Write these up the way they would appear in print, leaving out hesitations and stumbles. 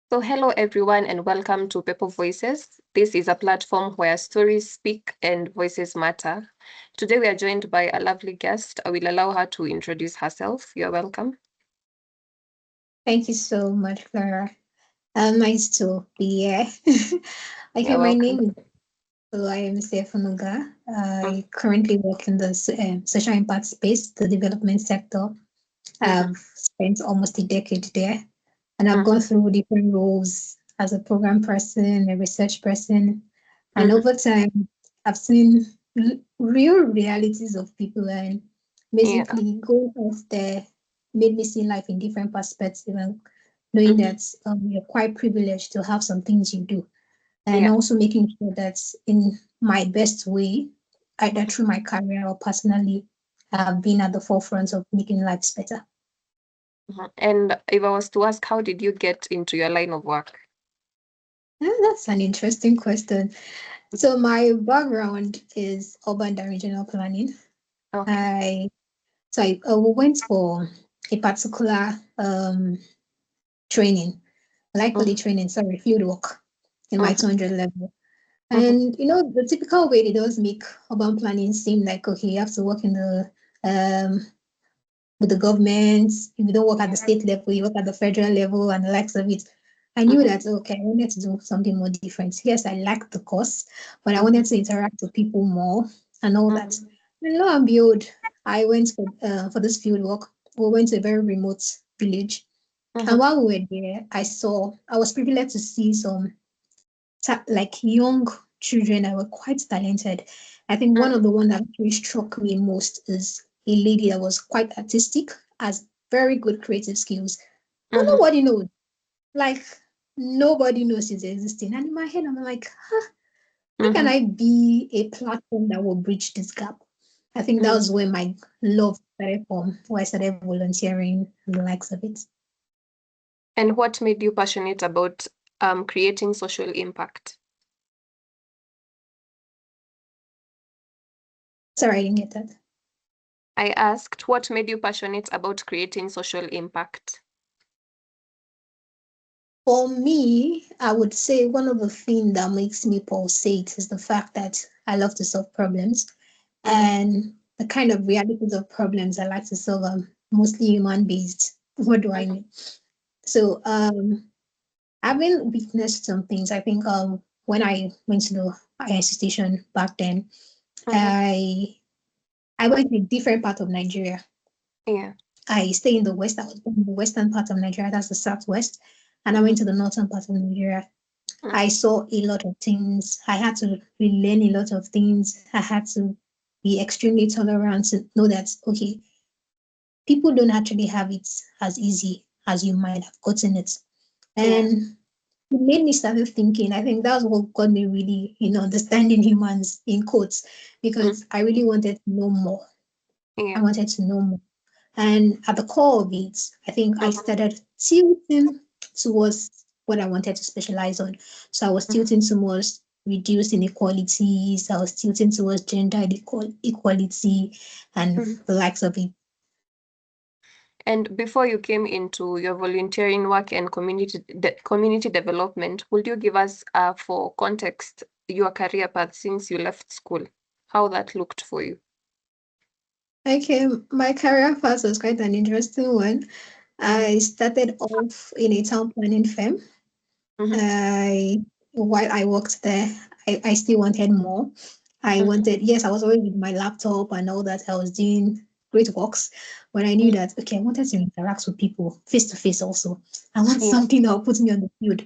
So, hello everyone, and welcome to Upepo Voices. This is a platform where stories speak and voices matter. Today, we are joined by a lovely guest. I will allow her to introduce herself. You're welcome. Thank you so much, Clara. Nice to be here. Okay, You're my welcome. name is Oluwayemisi Efunnuga. Mm-hmm. I currently work in the social impact space, the development sector. Mm-hmm. I've spent almost a decade there, and I've Mm-hmm. gone through different roles as a program person, a research person, and Mm-hmm. over time, I've seen real realities of people, and Yeah. basically going out there made me see life in different perspectives, and knowing Mm-hmm. that you're quite privileged to have some things you do, and Yeah. also making sure that in my best way, either Mm-hmm. through my career or personally, I've been at the forefront of making lives better. And if I was to ask, how did you get into your line of work? That's an interesting question. So my background is urban and regional planning. Okay. I we went for a particular training. I like call Mm-hmm. it training, sorry, field work in my Mm-hmm. 200 level. Mm-hmm. And the typical way they does make urban planning seem like okay, you have to work in the um with the government. If you don't work at the Yeah. state level, you work at the federal level and the likes of it. I knew Mm-hmm. that okay, I wanted to do something more different. Yes, I liked the course, but I Mm-hmm. wanted to interact with people more and all that. Mm-hmm. And lo and behold, I went for this field work. We went to a very remote village, and Mm-hmm. while we were there, I was privileged to see some like young children that were quite talented. I think one Mm-hmm. of the one that really struck me most is a lady that was quite artistic, has very good creative skills, but Mm-hmm. nobody knows. Like nobody knows she's existing. And in my head, I'm like, huh, how can Mm-hmm. I be a platform that will bridge this gap? I think that was where my love started from, where I started volunteering and the likes of it. And what made you passionate about creating social impact? Sorry, I didn't get that. I asked, what made you passionate about creating social impact? For me, I would say one of the things that makes me pulsate is the fact that I love to solve problems, Mm-hmm. and the kind of realities of problems I like to solve are mostly human based. What do I Mm-hmm. mean? So, having witnessed some things, I think when I went to the higher institution back then, Mm-hmm. I I went to a different part of Nigeria. Yeah. I stay in the west. I was born in the western part of Nigeria, that's the southwest, and I Mm-hmm. went to the northern part of Nigeria. I Mm-hmm. saw a lot of things. I had to relearn a lot of things. I had to be extremely tolerant to know that, okay, people don't actually have it as easy as you might have gotten it. Yeah. And it made me started thinking. I think that's what got me really, understanding humans in quotes, Mm-hmm. because I really wanted to know more. I Yeah. wanted to know more. And at the core of it, I think I Mm-hmm. started tilting towards what I wanted to specialize on. So I was Mm-hmm. tilting towards reduced inequalities, I was tilting towards gender equality and Mm-hmm. the likes of it. And before you came into your volunteering work and community development, would you give us, for context, your career path since you left school, how that looked for you? Okay, my career path was quite an interesting one. Mm-hmm. I started off in a town planning firm. Mm-hmm. I While I worked there, I still wanted more. I wanted, yes, I was always with my laptop and all that. I was doing great works, but I knew Mm-hmm. that okay, I wanted to interact with people face to face also. I want Yeah. something that will put me on the field.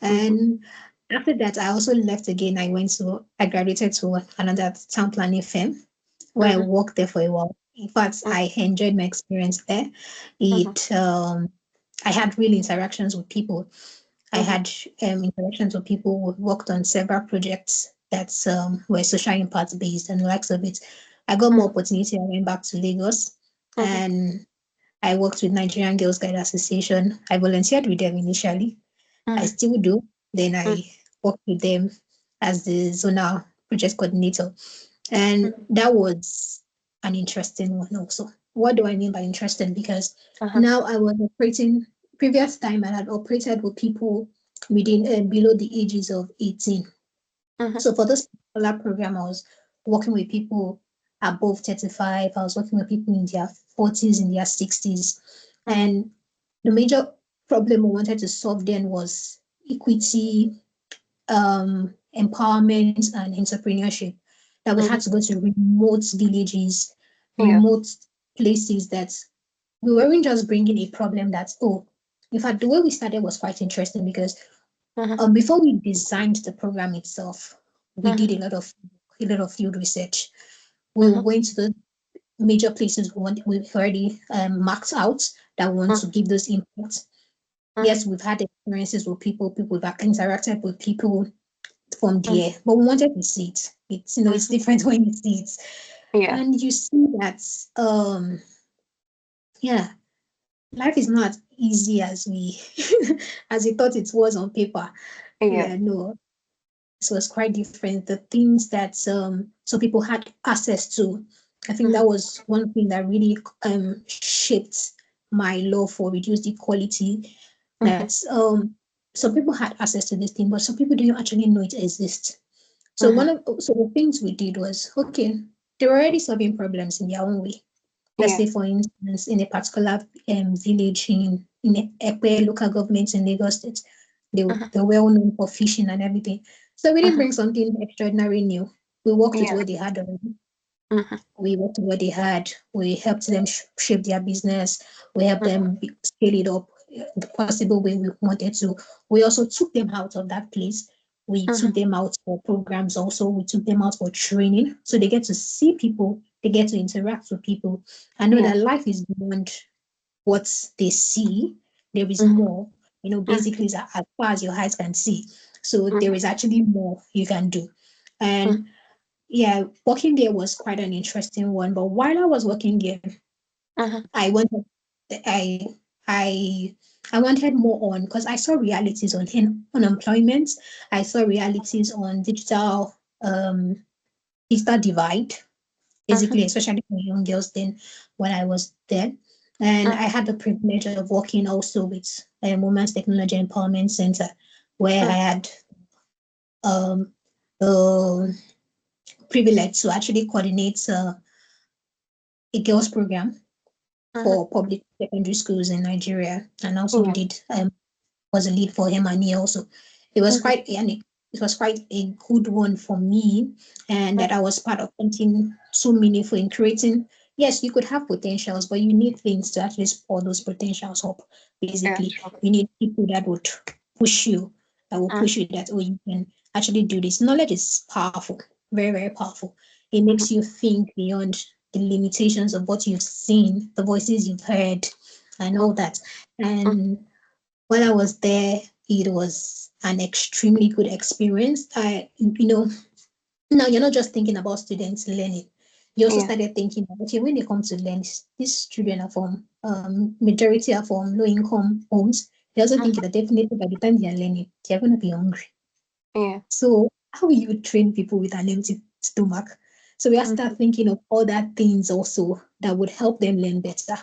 Mm-hmm. And after that, I also left again. I graduated to another town planning firm where I Mm-hmm. worked there for a while. In fact, I enjoyed my experience there. Mm-hmm. I had real interactions with people. I Mm-hmm. had interactions with people who worked on several projects that were social impact based and the likes of it. I got more opportunity. I went back to Lagos Mm-hmm. and I worked with Nigerian Girls Guide Association. I volunteered with them initially. I Mm-hmm. still do. Then Mm-hmm. I worked with them as the zonal project coordinator. And that was an interesting one also. What do I mean by interesting? Because Uh-huh. now I was operating previous time I had operated with people within below the ages of 18. Mm-hmm. So for this particular program, I was working with people above 35. I was working with people in their 40s, in their 60s. Mm-hmm. And the major problem we wanted to solve then was equity, empowerment, and entrepreneurship. That we had Mm-hmm. to go to remote villages, Yeah. remote places that we weren't just bringing a problem that's, oh, in fact, the way we started was quite interesting because Mm-hmm. before we designed the program itself, we Mm-hmm. did a lot of field research. We Mm-hmm. went to the major places we've already marked out that we want to give those inputs. Mm-hmm. Yes, we've had experiences with people, people that interacted with people from Mm-hmm. there, but we wanted to see it. It's Mm-hmm. different when you see it, Yeah. and you see that yeah, life is not easy as we as we thought it was on paper. Yeah. Yeah, no, it was quite different. The things that some people had access to, I think Mm-hmm. that was one thing that really shaped my love for reduced equality. Mm-hmm. That some people had access to this thing, but some people didn't actually know it exists. So Mm-hmm. the things we did was, okay, they were already solving problems in their own way. Let's Yeah. say, for instance, in a particular village in Epe local government in Lagos State, Mm-hmm. they're well known for fishing and everything. So we didn't Mm-hmm. bring something extraordinary new. We worked with Yeah. what they had already. Mm-hmm. We worked with what they had. We helped them shape their business. We helped Mm-hmm. them scale it up the possible way we wanted to. We also took them out of that place. We Mm-hmm. took them out for programs also. We took them out for training. So they get to see people, they get to interact with people. I know Yeah. that life is beyond what they see. There is Mm-hmm. more. Mm-hmm. Basically, it's as far as your eyes can see. So there Mm-hmm. is actually more you can do. And yeah, working there was quite an interesting one. But while I was working there, Mm-hmm. I wanted, I, I, I wanted more on because I saw realities on unemployment. I saw realities on digital divide, Mm-hmm. basically, especially for young girls. Then, when I was there, and I Mm-hmm. had the privilege of working also with a Women's Technology Empowerment Center, where I Mm-hmm. had the privilege to actually coordinate a girls program Mm-hmm. for public secondary schools in Nigeria, and also Yeah. did was a lead for him and me also. It was Mm-hmm. quite and it was quite a good one for me, and that I was part of something so meaningful in creating. Yes, you could have potentials, but you need things to actually support those potentials up. Yeah. Basically, True. you need people that would push you, that will Mm-hmm. push you that, oh, you can actually do this. Knowledge is powerful, very, very powerful. It makes you think beyond the limitations of what you've seen, the voices you've heard, and all that. Mm-hmm. And while I was there, it was an extremely good experience. Now you're not just thinking about students learning. You also Yeah. started thinking, okay, when they come to learn, these children are from majority are from low income homes. They also think Mm-hmm. that definitely by the time they are learning, they're going to be hungry. Yeah. So how will you train people with an empty stomach? So we have to Mm-hmm. start thinking of other things also that would help them learn better.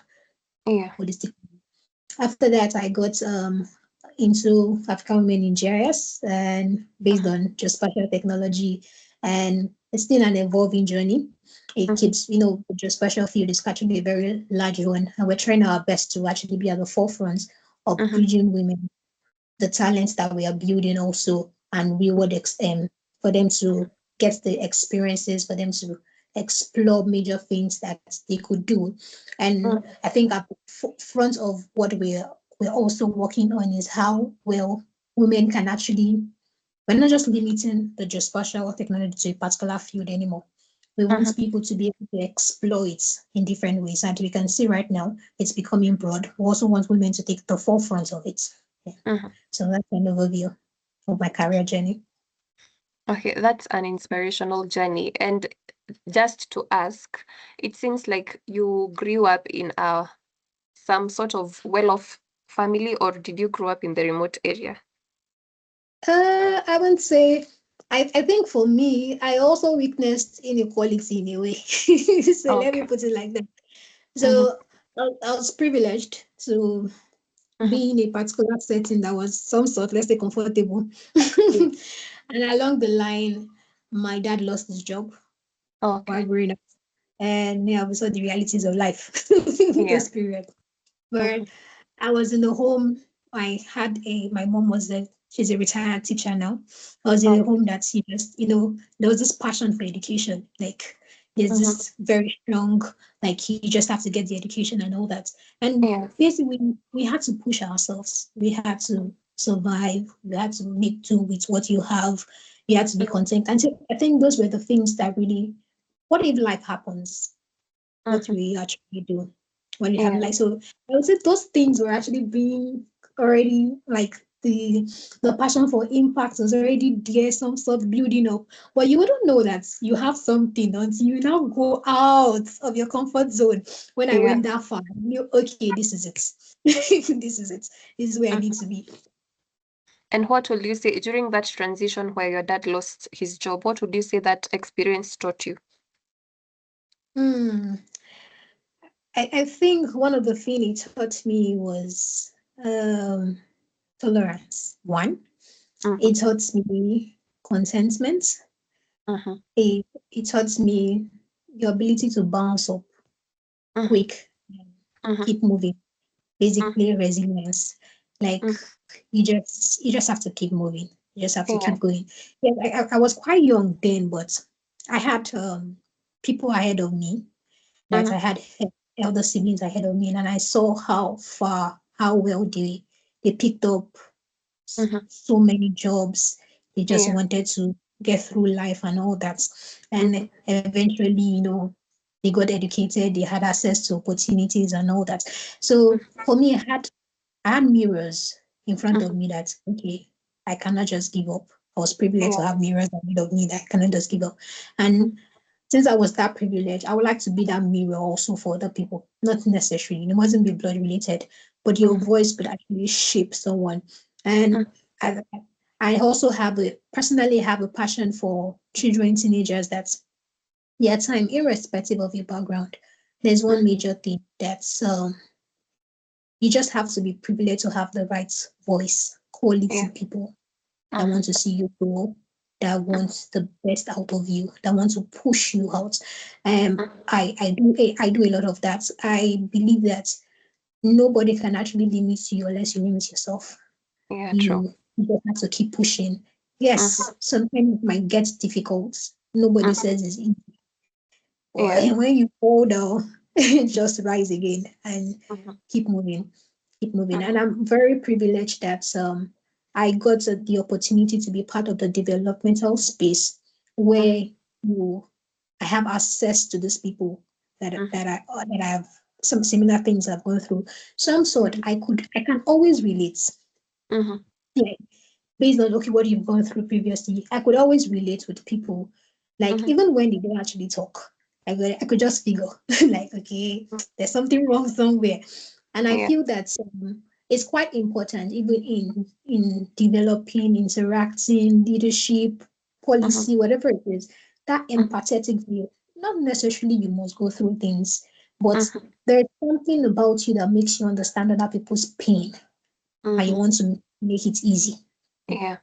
Yeah. Holistic. After that, I got into African women in GIS and based Mm-hmm. on just spatial technology. And it's still an evolving journey. It Mm-hmm. keeps, the geospatial field is actually a very large one. And we're trying our best to actually be at the forefront of Mm-hmm. bridging women, the talents that we are building also, and reward for them to get the experiences, for them to explore major things that they could do. And Mm-hmm. I think at the front of what we're also working on is how well women can actually, we're not just limiting the geospatial technology to a particular field anymore. We Mm-hmm. want people to be able to explore it in different ways. And we can see right now it's becoming broad. We also want women to take the forefront of it. Yeah. Mm-hmm. So that's an overview of my career journey. Okay, that's an inspirational journey. And just to ask, it seems like you grew up in some sort of well-off family, or did you grow up in the remote area? I would say, I think for me, I also witnessed inequality in a way. So let me Okay. put it like that. Mm-hmm. So I was privileged to Mhm. be in a particular setting that was some sort, let's say, comfortable. Yeah. And along the line, my dad lost his job while Okay. growing up. And yeah, we saw the realities of life in Yeah. those periods. But Mhm. I was in the home. My mom she's a retired teacher now. I was in a Okay. home that she just, there was this passion for education. Like there's Mhm. this very strong, like you just have to get the education and all that. And Yeah. basically we had to push ourselves. We had to survive. We had to make do with what you have. You had to be Mhm. content. And so I think those were the things that really, what if life happens? What Mhm. we actually do when it happened. Yeah. Like so, I would say those things were actually being already like the passion for impact was already there, some sort building up. But you wouldn't know that you have something until you now go out of your comfort zone. When I Yeah. went that far, I knew okay, this is it. This is it. This is where I need Mhm. to be. And what would you say during that transition where your dad lost his job? What would you say that experience taught you? Hmm. I think one of the things it taught me was um, tolerance. One, Mhm. it taught me contentment. Mhm. It taught me the ability to bounce up Mhm. quick, and Mhm. keep moving. Mhm. Basically, resilience. Like Mhm. you just have to keep moving. You just have to Yeah. keep going. Yeah, I was quite young then, but I had people ahead of me that Mhm. I had elder siblings ahead of me, and I saw how well they picked up Mhm. so many jobs. They just Yeah. wanted to get through life and all that. And Mhm. eventually, they got educated, they had access to opportunities and all that. So Mhm. for me, I had mirrors in front of Mhm. me that, okay, I cannot just give up. I was privileged to Yeah. have mirrors ahead of me that I cannot just give up. And Mhm. since I was that privileged, I would like to be that mirror also for other people. Not necessarily, it mustn't be blood related, but your Mhm. voice could actually shape someone. And Mhm. I, I also personally have a passion for children, teenagers that their time, irrespective of your background. There's one Mhm. major thing that's you just have to be privileged to have the right voice, quality Yeah. people that want Mhm. to see you grow, that Mhm. want the best out of you, that want to push you out. Mhm. I do a lot of that. I believe that nobody can actually limit you unless you limit yourself. Yeah. True. You just have to keep pushing. Mhm. Yes, sometimes it might get difficult. Nobody Mhm. says it's easy. Yeah. But when you fall down, just rise again and Mhm. keep moving, keep moving. And Mhm. I'm very privileged that I got the opportunity to be part of the developmental space Mhm. where you I have access to these people Mhm. that I have some similar things I've gone through. Some sort Mhm. I can always relate. Mhm. Like based on okay what you've gone through previously, I could always relate with people. Like Mhm. even when they don't actually talk, I could just figure like okay, there's something wrong somewhere, and I Yeah. feel that it's quite important even in developing, interacting, leadership, Mhm. policy, whatever it is. That Mhm. empathetic view. Not necessarily you must go through things, but Mhm. there's something about you that makes you understand other people's pain and you Mhm. want to make it easy. Yeah.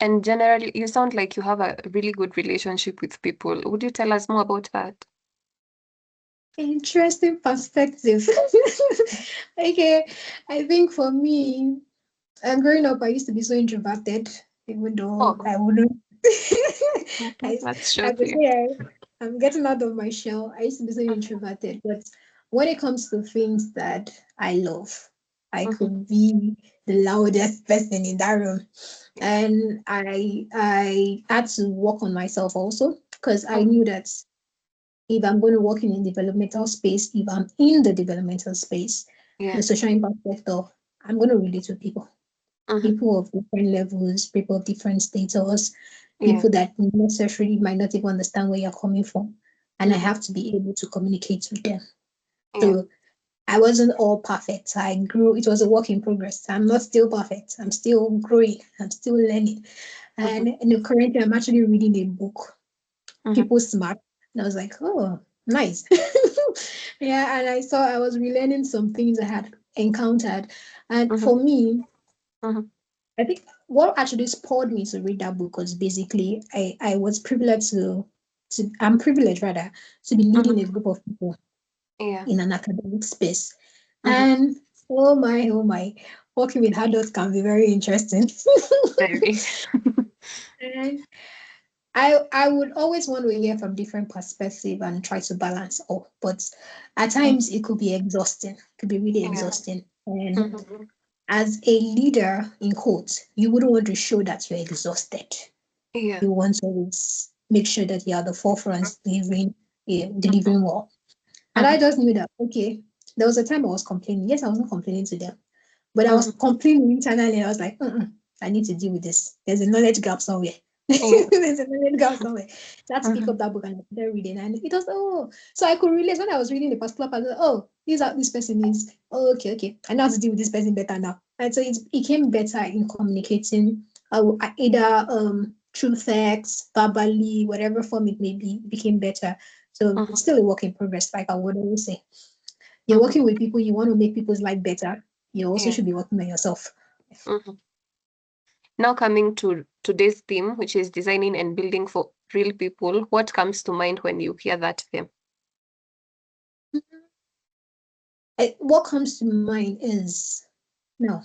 And generally, you sound like you have a really good relationship with people. Would you tell us more about that? Interesting perspective. Okay, I think for me, growing up, I used to be so introverted, even though Oh, I wouldn't. mhm. I, That's I would shocking. say I'm getting out of my shell. I used to be so introverted, but when it comes to things that I love, I Mhm. could be the loudest person in that room, and I had to work on myself also because I Mhm. knew that if I'm going to work in a developmental space, if I'm in the developmental space, Yeah. the social impact sector, I'm going to relate to people, Mhm. people of different levels, people of different status, Yeah. people that necessarily might not even understand where you're coming from. And I Mhm. have to be able to communicate with them. Yeah. So I wasn't all perfect. I grew, it was a work in progress. I'm not still perfect. I'm still growing. I'm still learning. Mhm. And currently, I'm actually reading a book Mhm. people smart. And I was like, oh, nice. Yeah, and I saw I was relearning some things I had encountered. And Mm-hmm. for me, Mm-hmm. I think what actually spurred me to read that book was basically I was privileged to I'm privileged rather to be leading a Mm-hmm. group of people Yeah. in an academic space. Mm-hmm. And oh my, working with adults can be very interesting. Very. And I would always want to hear from different perspective and try to balance all. But at times it could be exhausting. It could be really Yeah. exhausting. And Mm-hmm. as a leader, in quotes, you wouldn't want to show that you're exhausted. Yeah. You want to always make sure that you're at the forefront delivering, Mm-hmm. delivering well. And I Mm-hmm. just knew that, okay, there was a time I was complaining. Yes, I wasn't complaining to them, but I was Mm-hmm. complaining internally. I was like, I need to deal with this. There's a knowledge gap somewhere. Yeah. There's a knowledge gap somewhere. Let's pick Mm-hmm. up that book and start reading. And it was, so I could realize when I was reading the particular part, this how this person is. Oh, okay. I know how to deal with this person better now. And so it became better in communicating either through text, verbally, whatever form it may be, became better. So Mm-hmm. it's still a work in progress, like I would always say. You're Mm-hmm. working with people, you want to make people's life better. You also Yeah. should be working on yourself. Mm-hmm. Now coming to today's theme, which is designing and building for real people, what comes to mind when you hear that theme? What comes to mind is no.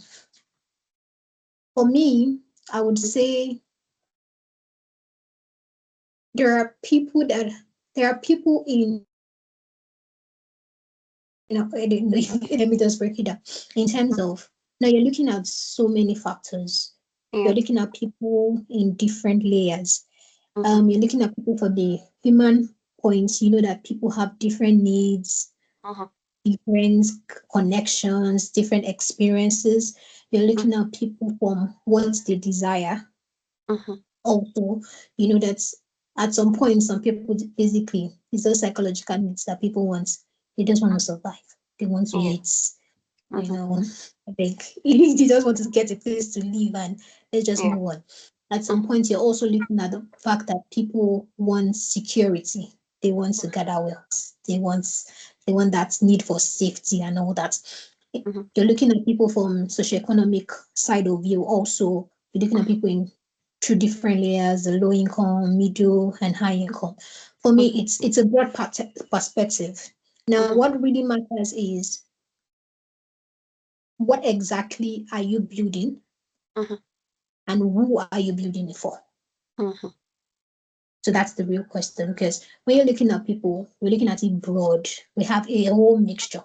For me, I would say there are people that there are people in let me just break it down in terms of now you're looking at so many factors. You're Yeah. looking at people in different layers. Mm-hmm. You're looking at people from the human points. You know that people have different needs, Mm-hmm. different connections, different experiences. You're looking at people from what they desire. Mm-hmm. Also, you know that at some point, some people basically it's those psychological needs that people want. They just want to survive. They want to Yeah. eat. You Mm-hmm. know, I think they just want to get a place to live and let's just Yeah. move on. At some Mm-hmm. point, you're also looking at the fact that people want security. They want to gather wealth. They want that need for safety and all that. Mm-hmm. You're looking at people from socioeconomic side of view. Also, you're looking at people in through different layers, the low income, middle, and high income. For me, Mm-hmm. it's a broad perspective. Now, Mm-hmm. what really matters is what exactly are you building Mm-hmm. and who are you building it for? Mm-hmm. So that's the real question because when you're looking at people, we're looking at it broad. We have a whole mixture,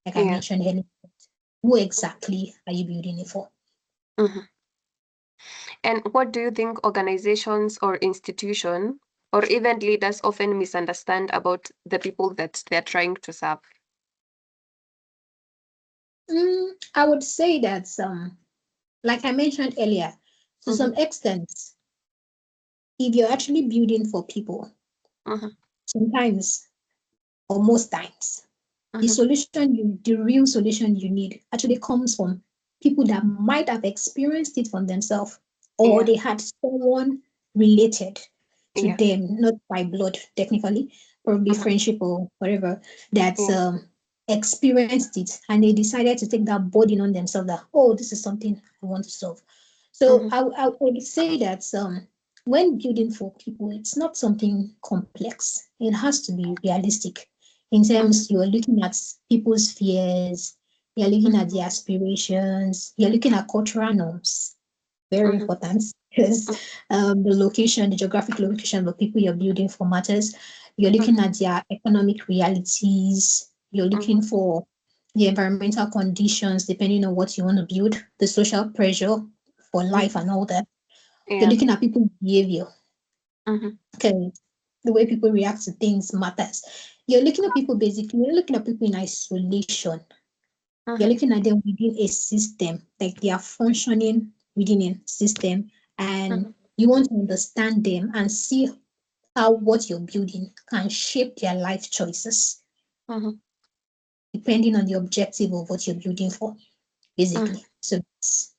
like I Yeah. mentioned earlier. Who exactly are you building it for? Mm-hmm. And what do you think organizations or institution or even leaders often misunderstand about the people that they're trying to serve? I would say that like I mentioned earlier, to Mm-hmm. some extent, if you're actually building for people, Mm-hmm. sometimes or most times, Mm-hmm. the real solution you need actually comes from people that might have experienced it from themselves or Yeah. they had someone related to Yeah. them, not by blood technically, probably Mm-hmm. friendship or whatever, that Yeah. experienced it and they decided to take that burden on themselves that, oh, this is something I want to solve. So Mm-hmm. I would say that when building for people, it's not something complex. It has to be realistic in Mm-hmm. terms you're looking at people's fears, you're looking at Mm-hmm. their aspirations, you're looking at cultural norms, very Mm-hmm. important because the location, the geographic location of the people you're building for matters. You're looking Mm-hmm. at their economic realities, you're Mm-hmm. looking for the environmental conditions, depending on what you want to build, the social pressure for life Mm-hmm. and all that. You're Yeah. looking at people's behavior. Mm-hmm. Okay, the way people react to things matters. You're looking at people basically, you're looking at people in isolation. You're Mm-hmm. looking at them within a system, like they are functioning within a system, Mm-hmm. and you want to understand them and see how what you're building can shape their life choices, Mm-hmm. depending on the objective of what you're building for, Mm-hmm. basically. So it's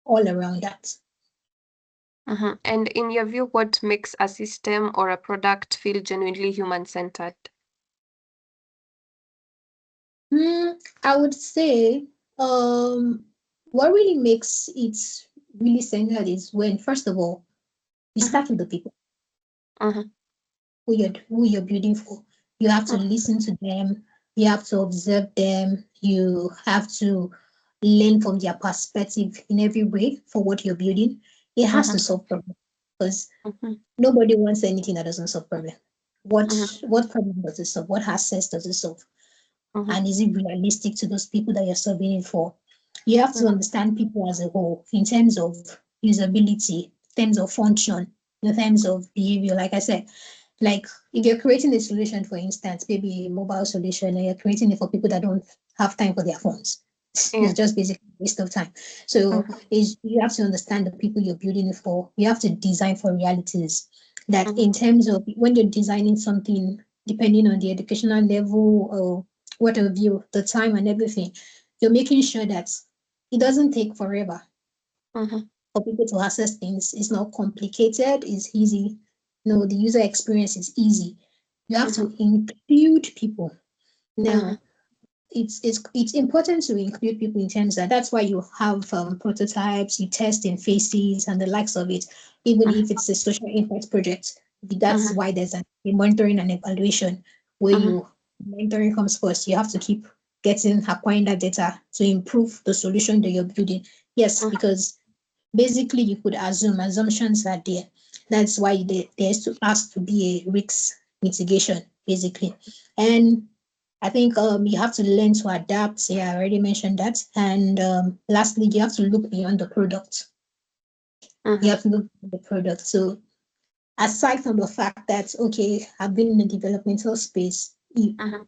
all around that. Mm-hmm. And in your view, what makes a system or a product feel genuinely human-centered? I would say what really makes it really centered is when, first of all, you Mhm, start with the people mhm, who you're building for. You have to mhm, listen to them, you have to observe them, you have to learn from their perspective in every way for what you're building. It has to mhm, solve problems because mhm, nobody wants anything that doesn't solve problem. What mhm, what problem does it solve? What access does it solve? mhm, And is it realistic to those people that you're solving it for? You have to mhm, understand people as a whole in terms of usability, in terms of function, in terms of behavior. Like I said, like if you're creating a solution, for instance, maybe a mobile solution, and you're creating it for people that don't have time for their phones, it's yeah. just basically a waste of time. So Mhm, is you have to understand the people you're building it for. You have to design for realities. That mhm, in terms of when you're designing something, depending on the educational level or what have you, the time and everything, you're making sure that it doesn't take forever mhm, for people to access things. It's not complicated, it's easy. No, the user experience is easy. You have mhm, to include people. mhm, Now, it's important to include people in terms that that's why you have prototypes, you test in phases and the likes of it. Even mhm, if it's a social impact project, that's mhm, why there's a monitoring and evaluation where mhm, you monitoring comes first. You have to keep getting acquiring that data to improve the solution that you're building. Yes, mhm, because basically you could assume assumptions are there. That's why has to be a risk mitigation, basically. And I think you have to learn to adapt. Yeah, I already mentioned that. And lastly, you have to look beyond the product. You mhm, have to look beyond the product. So aside from the fact that okay, I've been in the developmental space, mhm,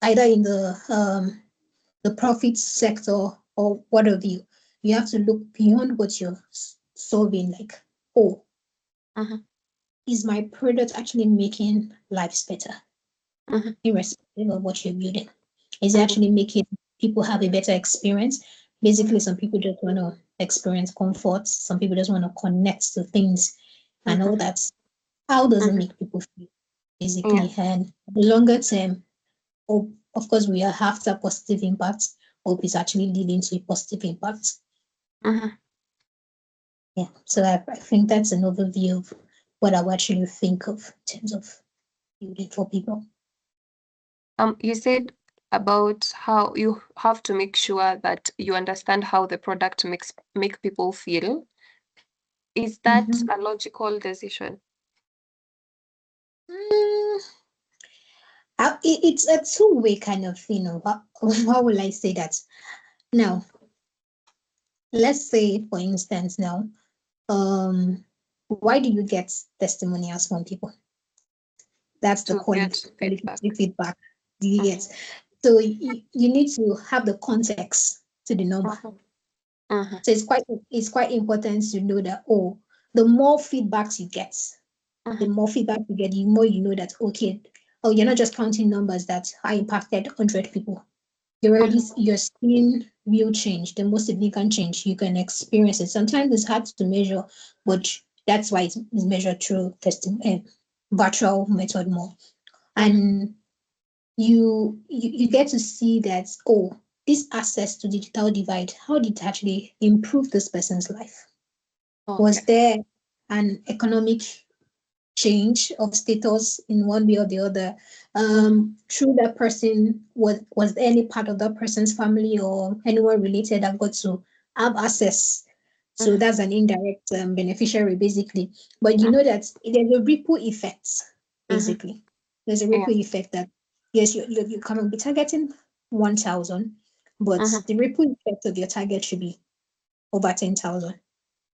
either in the profit sector or what have you, you have to look beyond what you're solving. Like, oh, mhm, is my product actually making lives better, mhm, irrespective of what you're building? Is it mhm, actually making people have a better experience? Basically, some people just want to experience comfort. Some people just want to connect to things and all mhm, that. How does it mhm. make people feel? Yeah. Basically, and the longer term, hope, of course, we are after positive impact. Hope is actually leading to a positive impact. Mhm. Yeah. So I think that's an overview of what I would actually think of in terms of building for people. You said about how you have to make sure that you understand how the product makes make people feel. Is that Mhm. a logical decision? Mm, it's a two-way kind of thing. How will I say that? Now, let's say, for instance, now, why do you get testimonials from people? That's the To get feedback. qualitative feedback. Do you get? Mhm, So you need to have the context to the number. mhm, mhm, So it's quite important to know that oh, the more feedbacks you get, the mhm, more feedback you get, the more you know that okay, oh, you're not just counting numbers that I impacted 100 people. mhm, You're seeing real change, the most significant change you can experience it. Sometimes it's hard to measure, but that's why it's measured through testing virtual method more. mhm. And you get to see that oh, this access to digital divide, how did it actually improve this person's life? Was Okay. there an economic change of status in one way or the other Mhm, through that person? Was there any part of that person's family or anyone related that got to have access? So mhm, that's an indirect beneficiary basically, but you mhm, know that there's a ripple effect. mhm. Basically there's a Yeah. ripple effect that yes, you can be targeting 1,000, but Mhm. the ripple effect of your target should be over 10,000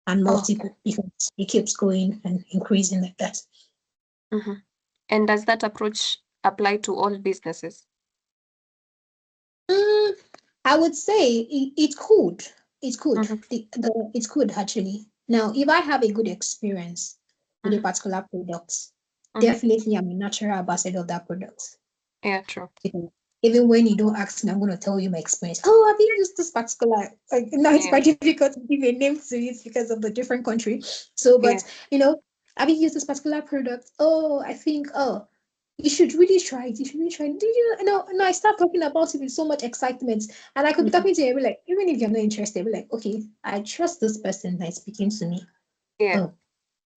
and Okay. multiple because it keeps going and increasing like that. Mhm. And does that approach apply to all businesses? Mm, I would say it could. It could. Mhm, It could actually. Now, if I have a good experience with a mhm, particular product, mhm. definitely I'm a natural ambassador of that product. Yeah, true. Because even when you don't ask me, I'm going to tell you my experience. Oh, have you used this particular? Like, now it's Yeah, quite difficult to give a name to it because of the different country. So, yeah. but have you used this particular product? Oh, I think. Oh, You should really try it. You should really try it. Do you know? No, I start talking about it with so much excitement. And I could be Mhm. talking to you and be like, even if you're not interested, I'll be like, okay, I trust this person that's speaking to me. Yeah. Oh,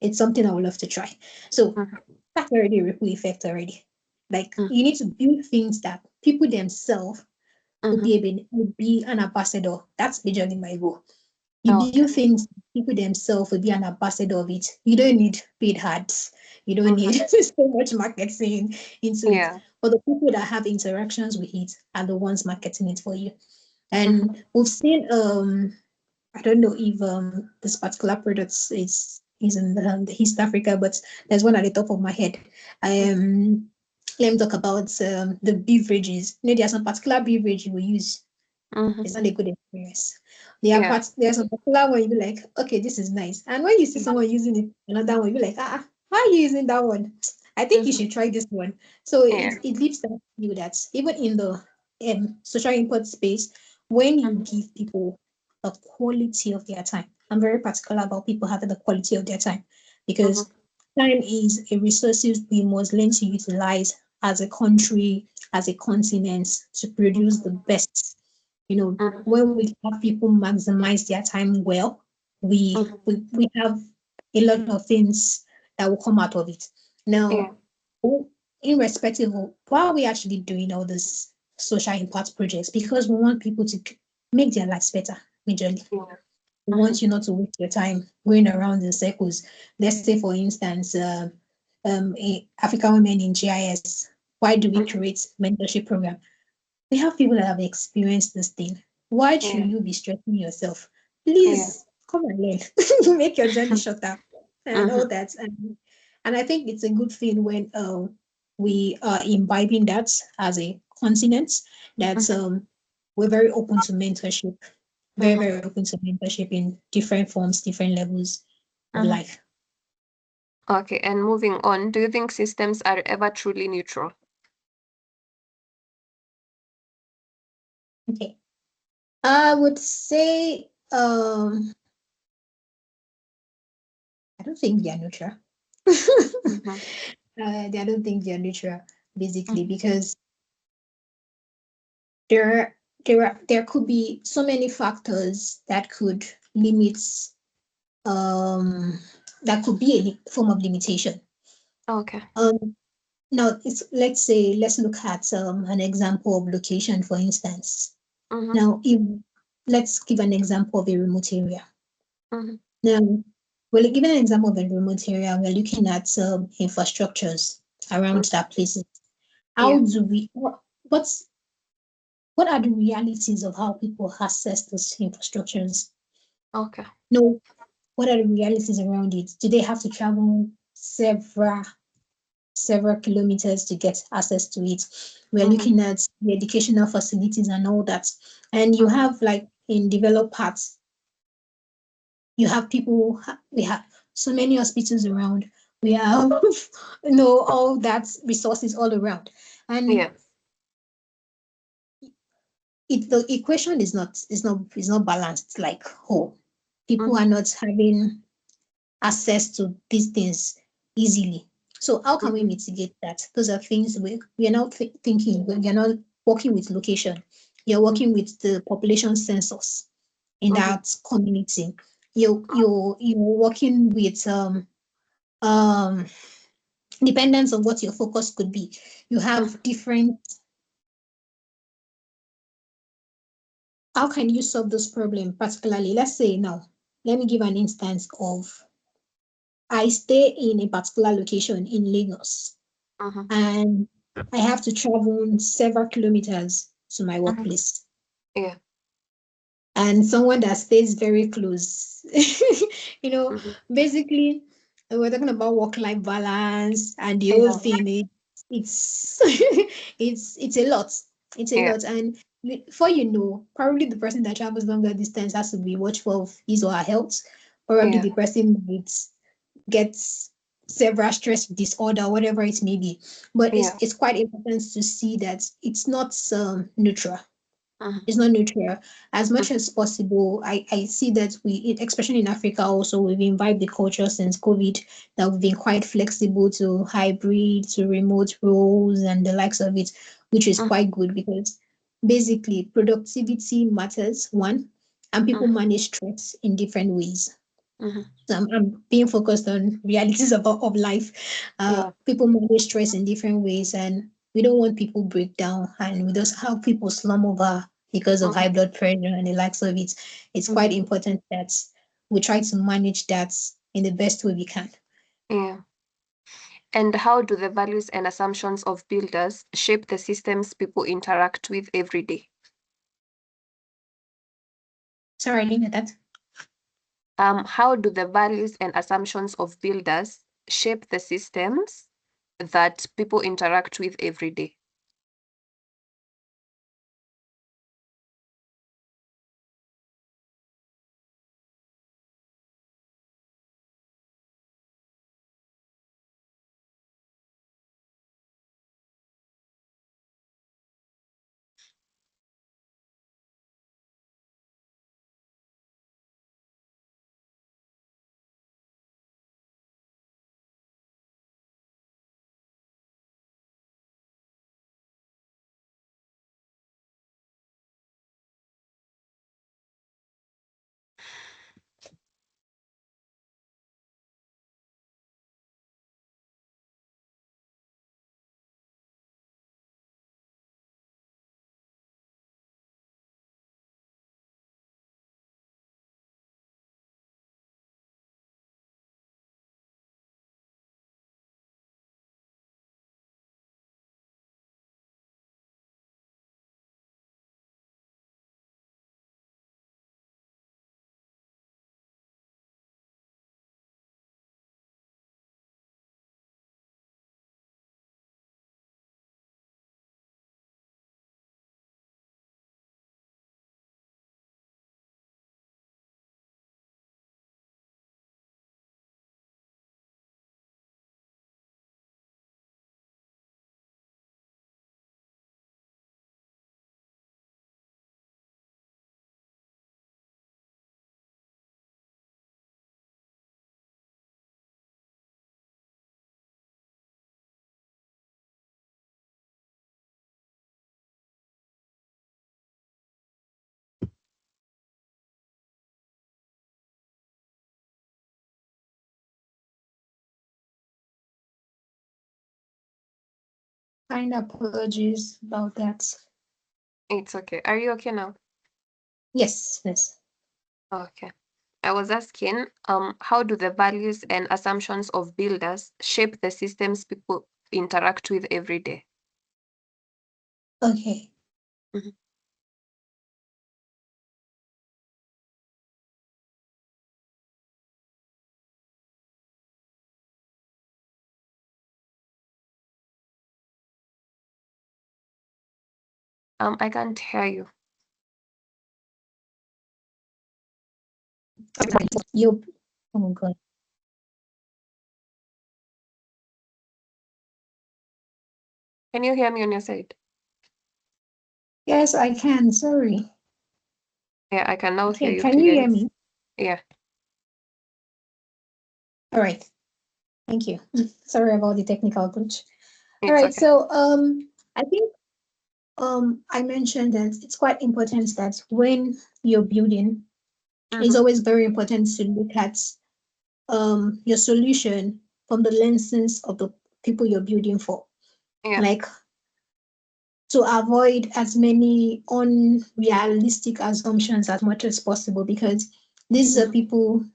it's something I would love to try. So Mhm. that's already a ripple effect already. Like Mhm. you need to build things that people themselves Mhm. would be an ambassador. That's majorly my goal. You Okay. build things, people themselves will be an ambassador of it. You don't need paid ads. You don't Mhm. need so much marketing into it. Yeah. But the people that have interactions with it are the ones marketing it for you. Mhm. And we've seen I don't know if this particular product is in the East Africa, but there's one at the top of my head. Um Let me talk about the beverages. You know, there are some particular beverage you will use. Mhm. It's not a good experience. Yeah. There's a particular one you be like, okay, this is nice. And when you see someone using it, another one, you be like, how are you using that one? I think you Mhm. should try this one. So Yeah. it leaves that you that even in the social import space, when you Mhm. give people the quality of their time, I'm very particular about people having the quality of their time Mhm. because time is a resource we must learn to utilize as a country, as a continent to produce the best. You know, Mhm. when we have people maximize their time well, Mhm. we have a lot of things that will come out of it. Now, Yeah. irrespective of why are we actually doing all this social impact projects, because we want people to make their lives better, majorly. Yeah. We Mhm. want you not to waste your time going around in circles. Let's say, for instance, African women in GIS. Why do we Mhm. create mentorship program? We have people that have experienced this thing. Why should Yeah. you be stressing yourself? Yeah. Please come and learn. Make your journey shorter and all Mhm. that. And I think it's a good thing when we are imbibing that as a continent, that Mhm. we're very open to mentorship, very, Mhm. very open to mentorship in different forms, different levels of Mhm. life. Okay. And moving on, do you think systems are ever truly neutral? Okay. I would say I don't think they're neutral. Mhm. I don't think they're neutral, basically, Mhm. because there could be so many factors that could limit um that could be a form of limitation. Okay. Um Now it's let's look at an example of location, for instance. Mhm. Now if let's give an example of a remote area. Mhm. Now we're given an example of a remote area, we're looking at infrastructures around Mhm. that place. How Yeah. do we what's what are the realities of how people access those infrastructures? Okay. No, what are the realities around it? Do they have to travel several kilometers to get access to it? We're Mhm. looking at the educational facilities and all that. And you Mhm. have like in developed parts, you have people, we have so many hospitals around. We have, all that resources all around. And Yeah. the equation is not balanced like whole. People Mhm. are not having access to these things easily. So how can we Mhm. mitigate that? Those are things we are not thinking. We are not working with location. You're working Mhm. with the population census in Mhm. that community. You're working with um dependence on what your focus could be. You Mhm. have different. How can you solve this problem? Particularly, let's say now. Let me give an instance of I stay in a particular location in Lagos Mhm. and I have to travel several kilometers to my Mhm. workplace. Yeah. And someone that stays very close, you know, Mhm. basically, we're talking about work-life balance and the whole Yeah. thing. It's it's a lot. It's a Yeah. lot, and before you know, probably the person that travels longer distance has to be watchful of his or her health. Probably Yeah. the person might gets several stress disorder, whatever it may be. But Yeah. it's quite important to see that it's not neutral. It's not neutral. As much as possible, I see that especially in Africa also, we've imbibed the culture since COVID, that we've been quite flexible to hybrid, to remote roles and the likes of it, which is quite good because basically productivity matters, one, and people manage stress in different ways. So I'm being focused on realities of life. Yeah. People manage stress in different ways, and we don't want people break down, and we just have people slum over because of high blood pressure and the likes of it. It's quite important that we try to manage that in the best way we can. Yeah. And how do the values and assumptions of builders shape the systems people interact with every day? Sorry, I didn't get that. How do the values and assumptions of builders shape the systems that people interact with every day? Kind apologies about that. It's okay. Are you okay now? Yes, yes. Okay. I was asking, how do the values and assumptions of builders shape the systems people interact with every day? Okay. Mhm. I can't hear you. You. Oh God. Can you hear me on your side? Yes, I can. Sorry. Yeah, I can now hear Okay, you can you hear clearly. me? Yeah, All right. Thank you. Sorry about the technical glitch. All it's right. okay. So I think I mentioned that it's quite important that when you're building, it's Mm-hmm. always very important to look at your solution from the lenses of the people you're building for. Yeah. Like to avoid as many unrealistic assumptions as much as possible because Mm-hmm.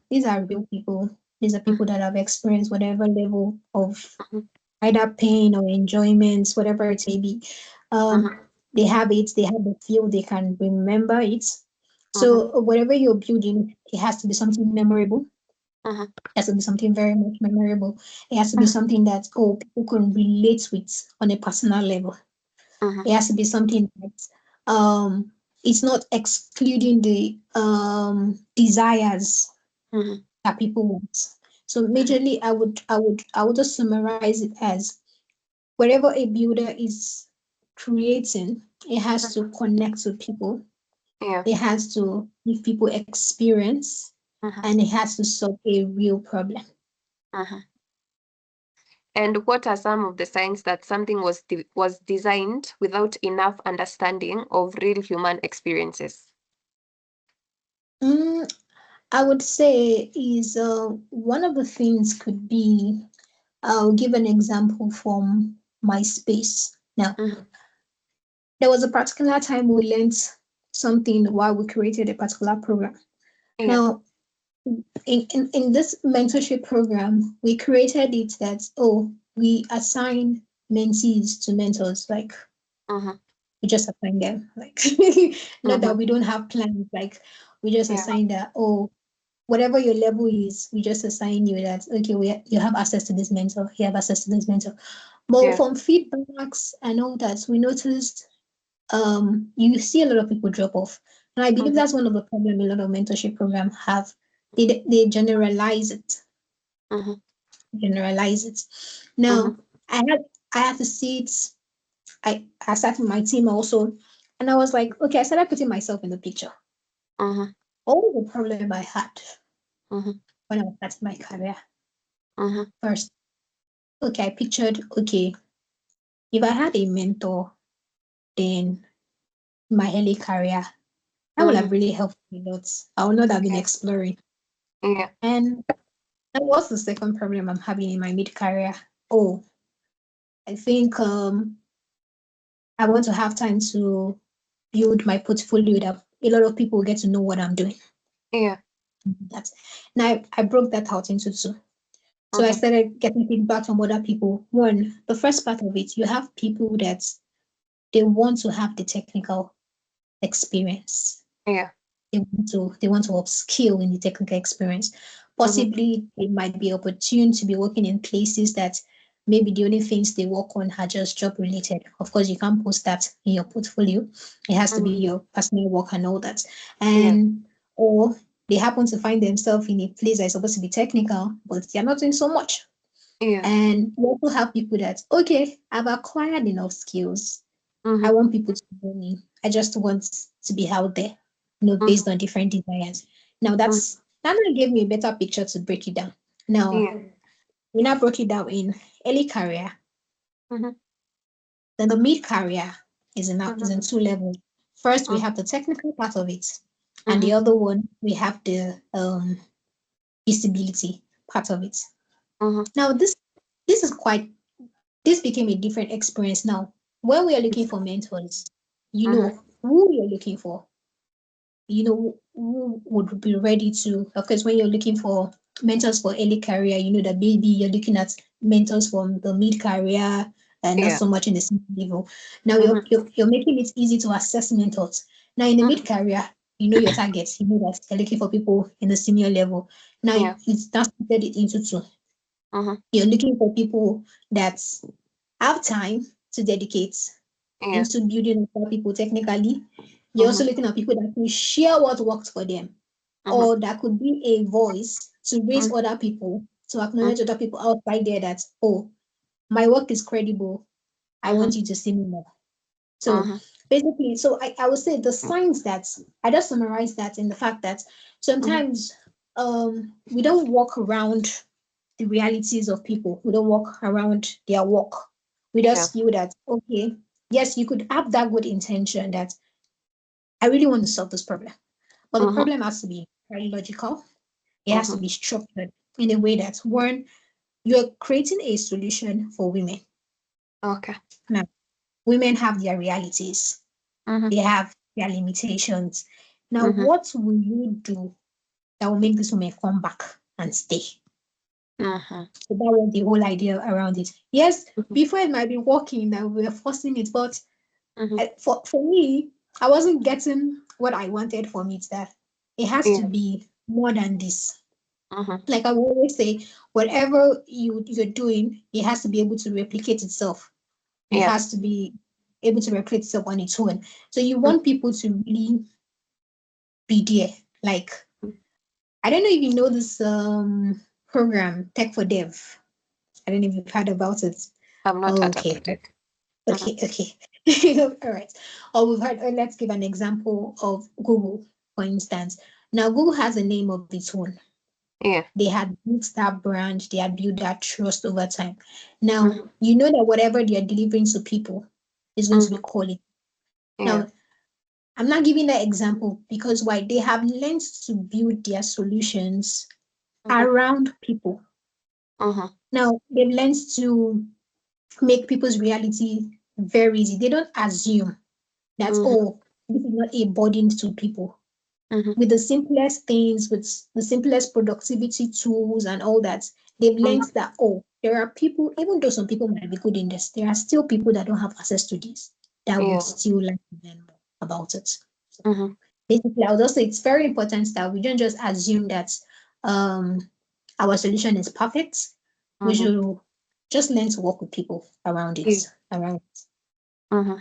these are real people. These are people that have experienced whatever level of Mm-hmm. either pain or enjoyments, whatever it may be. Um, Mm-hmm. they have it, they have the feel, they can remember it. Mm-hmm. So whatever you're building, it has to be something memorable. Mm-hmm. It has to be something very much memorable. It has to be something that people can relate with on a personal level. Mm-hmm. It has to be something that it's not excluding the desires Mm-hmm. that people want. So Mm-hmm. majorly I would just summarize it as wherever a builder is creating, it has to connect with people. Yeah. It has to give people experience, Mm-hmm. and it has to solve a real problem. Mm-hmm. And what are some of the signs that something was designed without enough understanding of real human experiences? Mm, I would say is one of the things could be, I'll give an example from my space. Now, Mm-hmm. there was a particular time we learned something while we created a particular program. Yeah. Now, in this mentorship program, we created it that, oh, we assign mentees to mentors, like Mm-hmm. we just assign them, like not that Mm-hmm. we don't have plans, like we just Yeah. assign that, oh, whatever your level is, we just assign you that, okay, you have access to this mentor, you have access to this mentor. But Yeah. from feedbacks and all that, we noticed you see a lot of people drop off. And I believe Mm-hmm. that's one of the problems a lot of mentorship programs have. They generalize it, Mm-hmm. generalize it. Mm-hmm. Now, I had to see it. I sat with my team also, and I was like, okay, I started putting myself in the picture. Mm-hmm. All the problem I had Mm-hmm. when I was starting my career. Mm-hmm. First, okay, I pictured, okay, if I had a mentor, then my early career, that would Mm-hmm. have really helped me a lot. I would not have been Yeah. exploring. Yeah. And what's the second problem I'm having in my mid career? Oh, I think I want to have time to build my portfolio that a lot of people get to know what I'm doing. Yeah. That's now I broke that out into two. So I Mm-hmm. started getting feedback from other people. One, the first part of it, you have people that they want to have the technical experience. Yeah. They want to upskill in the technical experience. Mm-hmm. Possibly it might be opportune to be working in places that maybe the only things they work on are just job related. Of course, you can't post that in your portfolio. It has to be Mm-hmm. your personal work and all that. Yeah. And or they happen to find themselves in a place that is supposed to be technical, but they're not doing so much. Yeah. And we also have people that, okay, I've acquired enough skills. I Mm-hmm. want people to know me. I just want to be out there, Mm-hmm. based on different desires. Now Mm-hmm. that really gave me a better picture to break it down. Now Yeah. we now broke it down in early career, Mm-hmm. then the mid career is Mm-hmm. in two levels. First, we Mm-hmm. have the technical part of it, and Mm-hmm. the other one we have the visibility part of it. Mm-hmm. Now this is quite this became a different experience now. When we are looking for mentors, you Mm-hmm. know who we are looking for, who would be ready to, of course, when you're looking for mentors for early career, you know that maybe you're looking at mentors from the mid career and not Yeah. so much in the senior level. Now Mm-hmm. you're making it easy to assess mentors. Now in the mid career, you know your targets, you know that you're looking for people in the senior level. Now Yeah. it's now split it into two. Mm-hmm. You're looking for people that have time to dedicate Yeah. into building other people technically. You're Mm-hmm. also looking at people that can share what worked for them, Mm-hmm. or that could be a voice to raise Mm-hmm. other people, to acknowledge other people outside there that, oh, my work is credible. I Mm-hmm. want you to see me more. So Mm-hmm. basically, so I would say the signs that I just summarize that in the fact that Mm-hmm. sometimes we don't walk around the realities of people. We don't walk around their work. We Yeah. just feel that, okay, yes, you could have that good intention that I really want to solve this problem. But the Mm-hmm. problem has to be very logical. It has to Mm-hmm. be structured in a way that when you're creating a solution for women. Okay. Now, women have their realities, Mm-hmm. they have their limitations. Now, Mm-hmm. what will you do that will make this woman come back and stay? Mm-hmm. So that was the whole idea around it. Yes, Mm-hmm. before it might be working that we were forcing it, but Mm-hmm. for me, I wasn't getting what I wanted from it. That it has to Yeah. be more than this. Mm-hmm. Like I will always say, whatever you're doing, it has to be able to replicate itself. It Yeah. has to be able to replicate itself on its own. So you Mm-hmm. want people to really be there. Like I don't know if you know this program, Tech for Dev. I don't know if you've heard about it. I'm not Oh, at okay. about it. Mm-hmm. Okay. All right. Or we've heard, let's give an example of Google, for instance. Now, Google has a name of its own. Yeah. They had built that brand, they had built that trust over time. Now, Mm-hmm. you know that whatever they are delivering to people is going to be Mm-hmm. quality. Yeah. Now, I'm not giving that example because why? They have learned to build their solutions Mm-hmm. around people. Mm-hmm. Now, they've learned to make people's reality very easy. They don't assume that, Mm-hmm. oh, this is not a burden to people. Mm-hmm. With the simplest things, with the simplest productivity tools and all that, they've learned Mm-hmm. that, oh, there are people, even though some people might be good in this, there are still people that don't have access to this that would Yeah. still like to learn more about it. So Mm-hmm. basically, I would also say it's very important that we don't just assume that um, our solution is perfect. We Mm-hmm. should just learn to work with people around it. Yeah. Around it. Mm-hmm.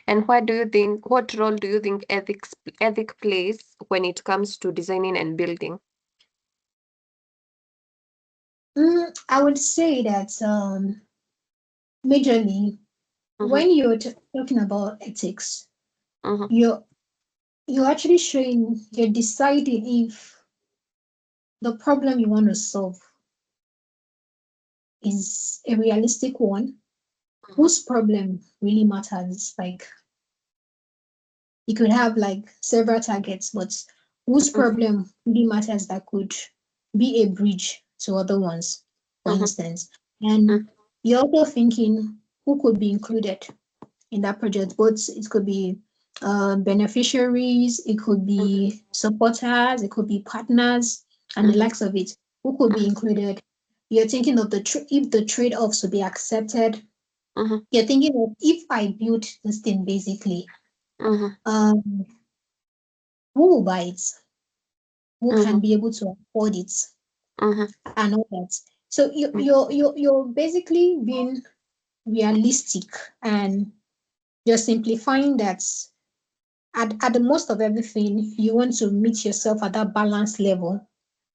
And what role do you think ethic plays when it comes to designing and building? I would say that majorly Mm-hmm. when you're talking about ethics, Mm-hmm. you're you're actually showing you're deciding if the problem you want to solve is a realistic one, Mm-hmm. whose problem really matters. Like you could have like several targets, but whose Mm-hmm. problem really matters that could be a bridge to other ones, for Mm-hmm. instance. And you're also thinking who could be included in that project. Both it could be beneficiaries, it could Mm-hmm. be supporters, it could be partners, and the Mm-hmm. likes of it. Who could be included? You're thinking of if the trade-offs to be accepted. Mm-hmm. You're thinking of if I build this thing basically, Mm-hmm. um, who will buy it? Who Mm-hmm. can be able to afford it Mm-hmm. and all that? So you're basically being realistic and you're simplifying that at the most of everything, you want to meet yourself at that balance level. Mm-hmm.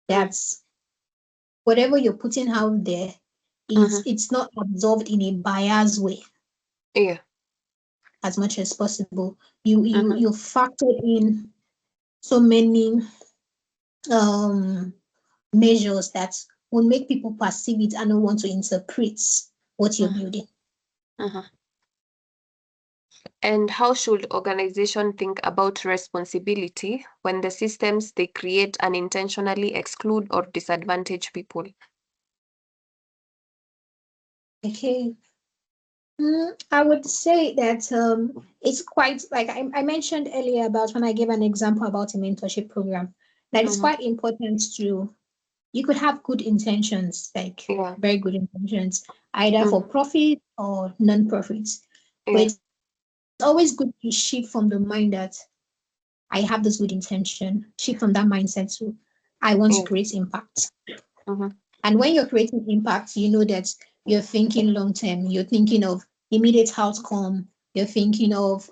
That's whatever you're putting out there is Mm-hmm. it's not absorbed in a biased way Yeah. as much as possible. You Mm-hmm. you factor in so many um measures that will make people perceive it and not want to interpret what you're Mm-hmm. building. Mm-hmm. And how should organization think about responsibility when the systems they create unintentionally exclude or disadvantage people? Okay. I would say that it's quite like I mentioned earlier about when I gave an example about a mentorship program, that it's Mm-hmm. quite important to, you could have good intentions, like Yeah. very good intentions, either for Mm-hmm. profit or non-profit. But Yeah. it's always good to shift from the mind that I have this good intention, shift from that mindset to I want to create Yeah. impact. Mm-hmm. And when you're creating impact, you know that you're thinking long term, you're thinking of immediate outcome, you're thinking of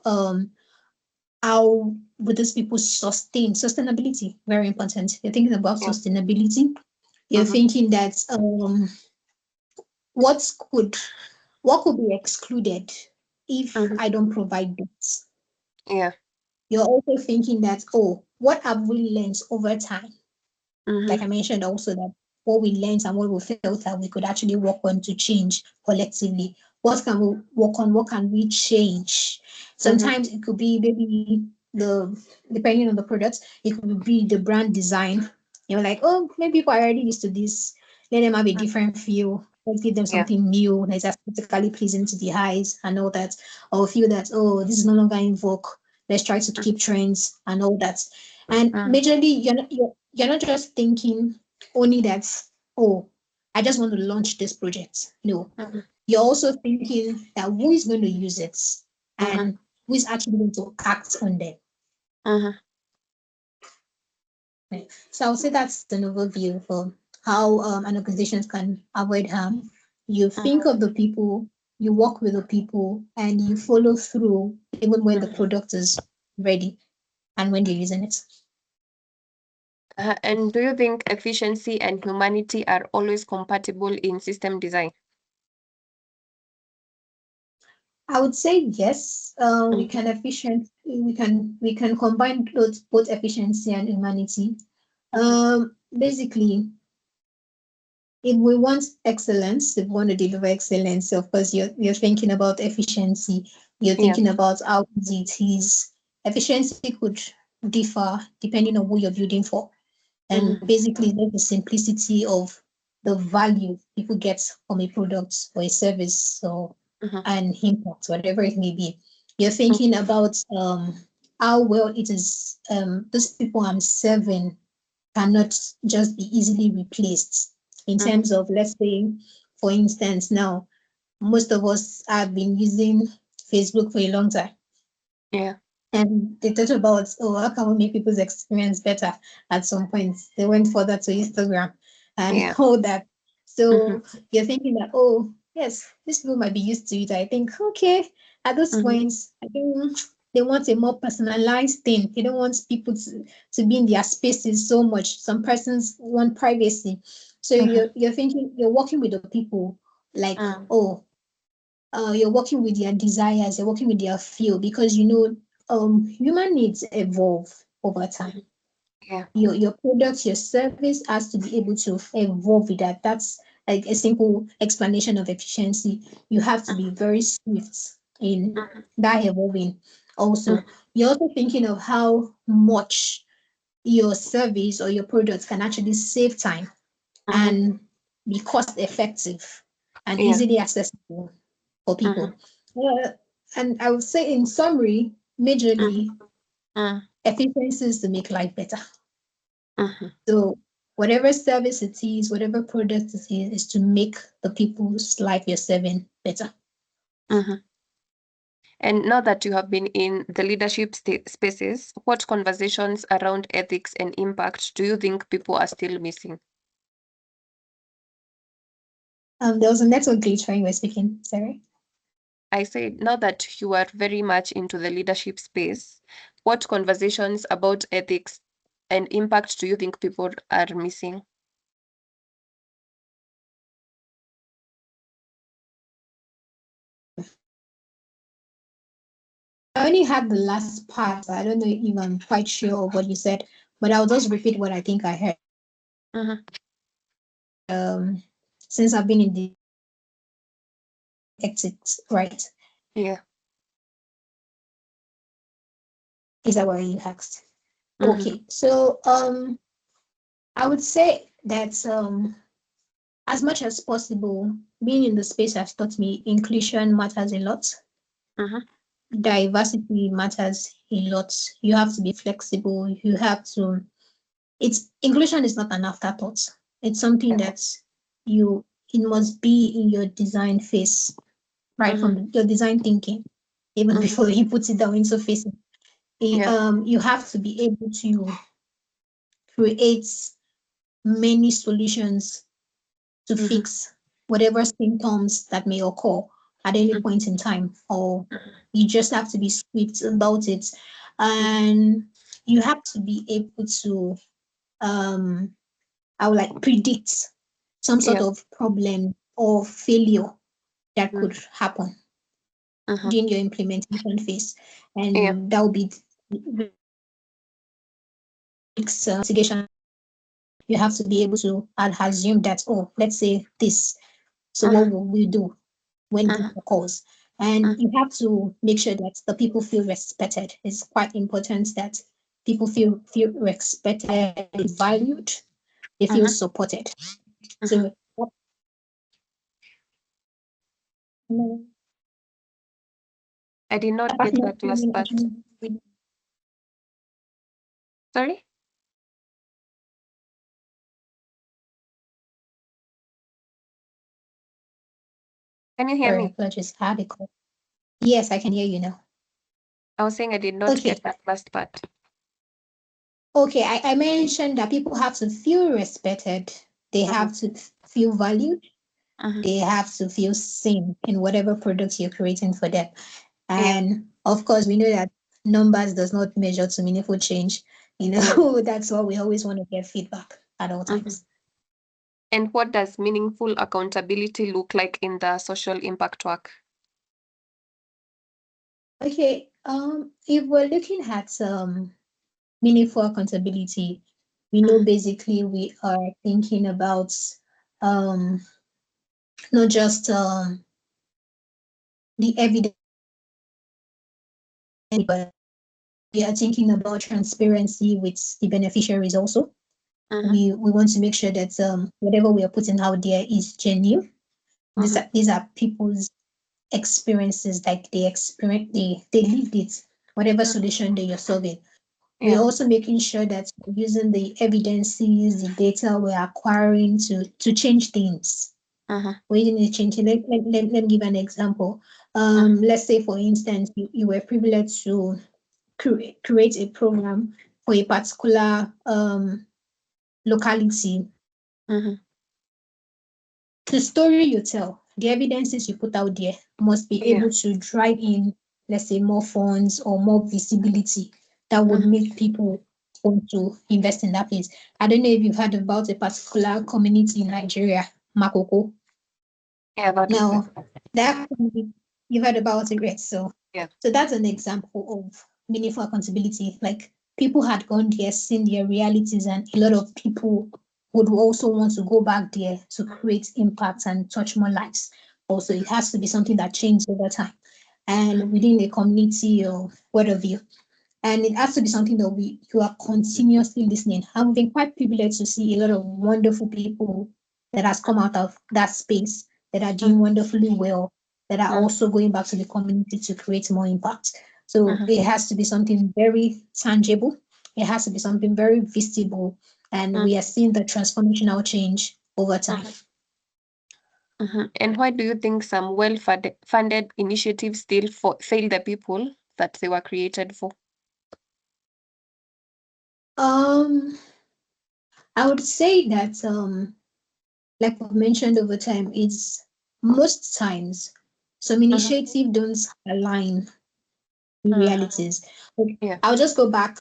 how would these people sustain sustainability, very important. You're thinking about Yeah. sustainability. You're Mm-hmm. thinking that what could what could be excluded if Mm-hmm. I don't provide this. Yeah. You're also thinking that, oh, what have we learned over time? Mm-hmm. Like I mentioned also that what we learned and what we felt that we could actually work on to change collectively. What can we work on? What can we change? Mm-hmm. Sometimes it could be maybe the depending on the product, it could be the brand design. You're like, oh, maybe people are already used to this. Let them have a different feel. Let's give them Yeah. something new that's aesthetically pleasing to the eyes and all that. Or feel that, oh, this is no longer in vogue. Let's try to keep trends and all that. And Mm-hmm. majorly, you're not just thinking only that, oh, I just want to launch this project. No, Mm-hmm. you're also thinking that who is going to use it Mm-hmm. and who is actually going to act on them. Mm-hmm. Right. So I would say that's an overview for how an organization can avoid harm. You think of the people, you work with the people, and you follow through even when the Mm-hmm. product is ready and when they're using it. And do you think efficiency and humanity are always compatible in system design? I would say yes. We can efficient. We can combine both efficiency and humanity. Basically, if we want excellence, if we want to deliver excellence, of course, you're thinking about efficiency. You're Yeah. thinking about how easy it is. Efficiency could differ depending on who you're building for. And basically, there's the simplicity of the value people get from a product or a service or an impact, whatever it may be. You're thinking about how well it is, those people I'm serving cannot just be easily replaced in terms of, let's say, for instance, now most of us have been using Facebook for a long time. Yeah. And they thought about, oh, how can we make people's experience better? At some point, they went further to Instagram and Yeah. all that. So you're thinking that, oh, yes, these people might be used to it. I think, okay, at those points, I think they want a more personalized thing. They don't want people to be in their spaces so much. Some persons want privacy. So you're thinking, you're working with the people like, oh, you're working with their desires, you're working with their feel, because human needs evolve over time. Yeah. Your product, your service has to be able to evolve with that. That's like a simple explanation of efficiency. You have to be very swift in that evolving. Also, you're also thinking of how much your service or your product can actually save time and be cost effective and Yeah. easily accessible for people. Uh, and I would say, in summary, majorly, efficiency is to make life better. So, whatever service it is, whatever product it is to make the people's life you're serving better. And now that you have been in the leadership spaces, what conversations around ethics and impact do you think people are still missing? There was a network glitch when you were speaking. Sorry. I said, now that you are very much into the leadership space, what conversations about ethics and impact do you think people are missing? I only had the last part. I don't know if I'm quite sure of what you said, but I'll just repeat what I think I heard. Since I've been in the ethics, right? Yeah. Is that what you asked? Okay, so I would say that as much as possible, being in the space has taught me inclusion matters a lot. Diversity matters a lot. You have to be flexible. You have to. It's inclusion is not an afterthought. It's something that you. It must be in your design phase, right from your design thinking, even before you put it down into facing. You have to be able to create many solutions to fix whatever symptoms that may occur at any point in time, or you just have to be swift about it. And you have to be able to, I would like predict some sort Yeah. of problem or failure that could happen during your implementation phase. Yeah. And that will be mitigation. You have to be able to assume that, oh, let's say this. So what will we do when this occurs? And you have to make sure that the people feel respected. It's quite important that people feel respected, valued, they feel supported. So I did not apart get from that last part. Sorry? Can you hear sorry, me? apologies, I had a call. Yes, I can hear you now. I was saying I did not Okay. get that last part. Okay, I mentioned that people have to feel respected, they have to feel valued, they have to feel seen in whatever products you're creating for them. Yeah. And of course, we know that numbers does not measure to meaningful change. That's why we always want to get feedback at all times. And what does meaningful accountability look like in the social impact work? Okay. If we're looking at meaningful accountability, we know Mm-hmm. basically we are thinking about um not just the evidence, but we are thinking about transparency with the beneficiaries also. Mm-hmm. We want to make sure that whatever we are putting out there is genuine. Mm-hmm. These are people's experiences, like they experience, they lived it, whatever Mm-hmm. solution that you're solving. We're Yeah. also making sure that we're using the evidences, the data we're acquiring to change things. Mm-hmm. We need to change it. Let me give an example. Mm-hmm. Let's say, for instance, you were privileged to create a program for a particular locality. Mm-hmm. The story you tell, the evidences you put out there must be Yeah. able to drive in, let's say, more funds or more visibility that would Mm-hmm. make people want to invest in that place. I don't know if you've heard about a particular community in Nigeria, Makoko. Yeah, that is it. Now, that you've heard about it, right? Yeah. So that's an example of meaningful accountability. Like people had gone there, seen their realities, and a lot of people would also want to go back there to create impact and touch more lives. Also, it has to be something that changes over time Mm-hmm. and within a community or whatever. And it has to be something that you are continuously listening. I've been quite privileged to see a lot of wonderful people that has come out of that space that are doing Mm-hmm. wonderfully well, that are Mm-hmm. also going back to the community to create more impact. So Mm-hmm. it has to be something very tangible. It has to be something very visible. And we are seeing the transformational change over time. Mm-hmm. Mm-hmm. And why do you think some well-funded initiatives still fail the people that they were created for? Um, I would say that like we've mentioned over time, it's most times some Mm-hmm. initiative don't align with Mm-hmm. realities. Like, Yeah. I'll just go back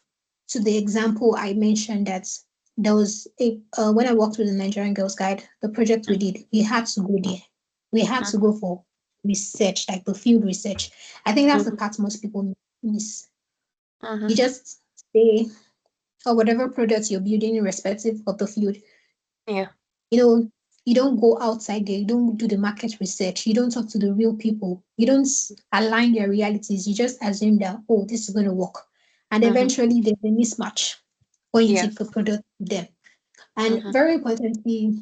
to the example I mentioned that there was a when I worked with the Nigerian Girls Guide, the project we did, we had to go there. We had to Mm-hmm. go for research, like the field research. I think that's the Mm-hmm. part most people miss. You Mm-hmm. just stay or whatever product you're building, irrespective of the field, Yeah. you know, you don't go outside there, you don't do the market research, you don't talk to the real people, you don't align their realities, you just assume that, oh, this is going to work. And Mm-hmm. eventually there's a mismatch when you Yeah. take the product to them. And Mm-hmm. very importantly,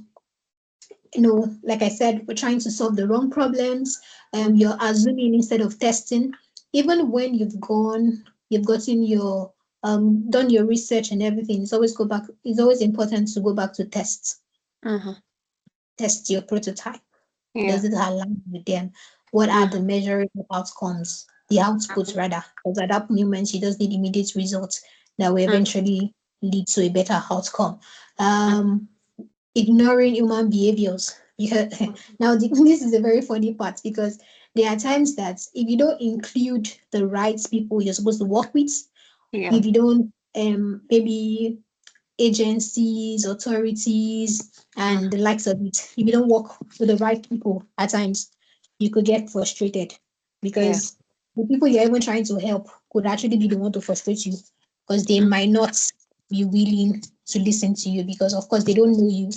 like I said, we're trying to solve the wrong problems. Mm-hmm. You're assuming instead of testing. Even when you've gotten your done your research and everything, it's always important to go back to Mm-hmm. test your prototype. Yeah. Does it align with them? What are the Mm-hmm. measurable outcomes, the outputs rather? Because at that moment, you just need immediate results that will Mm-hmm. eventually lead to a better outcome. Mm-hmm. Um, Ignoring human behaviors. Because now this is a very funny part because there are times that if you don't include the right people you're supposed to work with, Yeah. if you don't maybe agencies, authorities, and Mm-hmm. the likes of it. If you don't work with the right people, at times you could get frustrated Yeah. because the people you're even trying to help could actually be the one to frustrate you because they Mm-hmm. might not be willing to listen to you because, of course, they don't know you,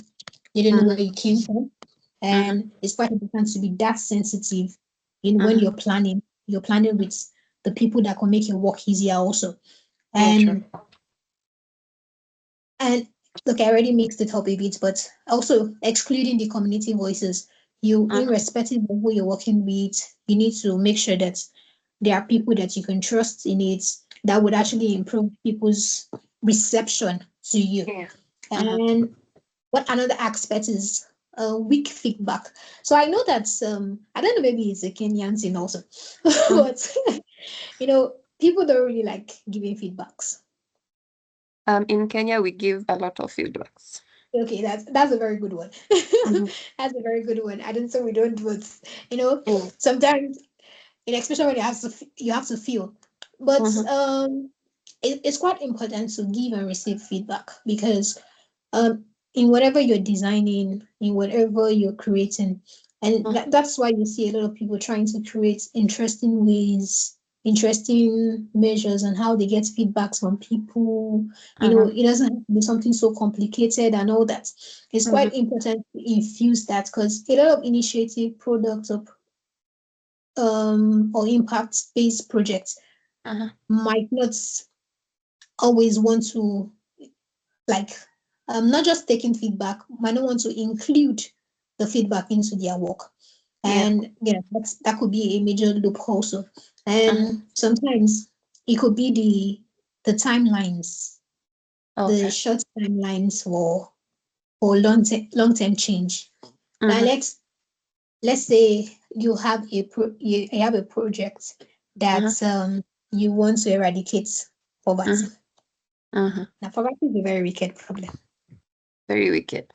they don't know where Mm-hmm. you came from, Mm-hmm. and it's quite important to be that sensitive in when Mm-hmm. you're planning. You're planning with the people that can make your work easier also, Yeah, true. and look, I already mixed it up a bit, but also excluding the community voices, Mm-hmm. irrespective of who you're working with, you need to make sure that there are people that you can trust in it that would Mm-hmm. actually improve people's reception to you. Yeah. Mm-hmm. And what another aspect is weak feedback. So I know that I don't know, maybe it's a Kenyan thing also, Mm-hmm. but people don't really like giving feedbacks. In Kenya, we give a lot of feedbacks. Okay, that's a very good one. Mm-hmm. That's a very good one. I don't say we don't do it. Yeah. Sometimes, especially when you have to feel, but Mm-hmm. it's quite important to give and receive feedback because in whatever you're designing, in whatever you're creating, and Mm-hmm. that's why you see a lot of people trying to create interesting ways, interesting measures and how they get feedbacks from people. Mhm. It doesn't have to be something so complicated and all that. It's Mhm. quite important to infuse that because a lot of initiative products or impact-based projects Mhm. might not always want to like not just taking feedback, might not want to include the feedback into their work. Yeah. And yeah, that could be a major loop also. Mhm. And sometimes it could be the timelines, the Okay. short timelines for long term change. Now Mhm. let's say you have a project that Mhm. you want to eradicate poverty. Mhm. Mhm. Now poverty is a very wicked problem. Very wicked.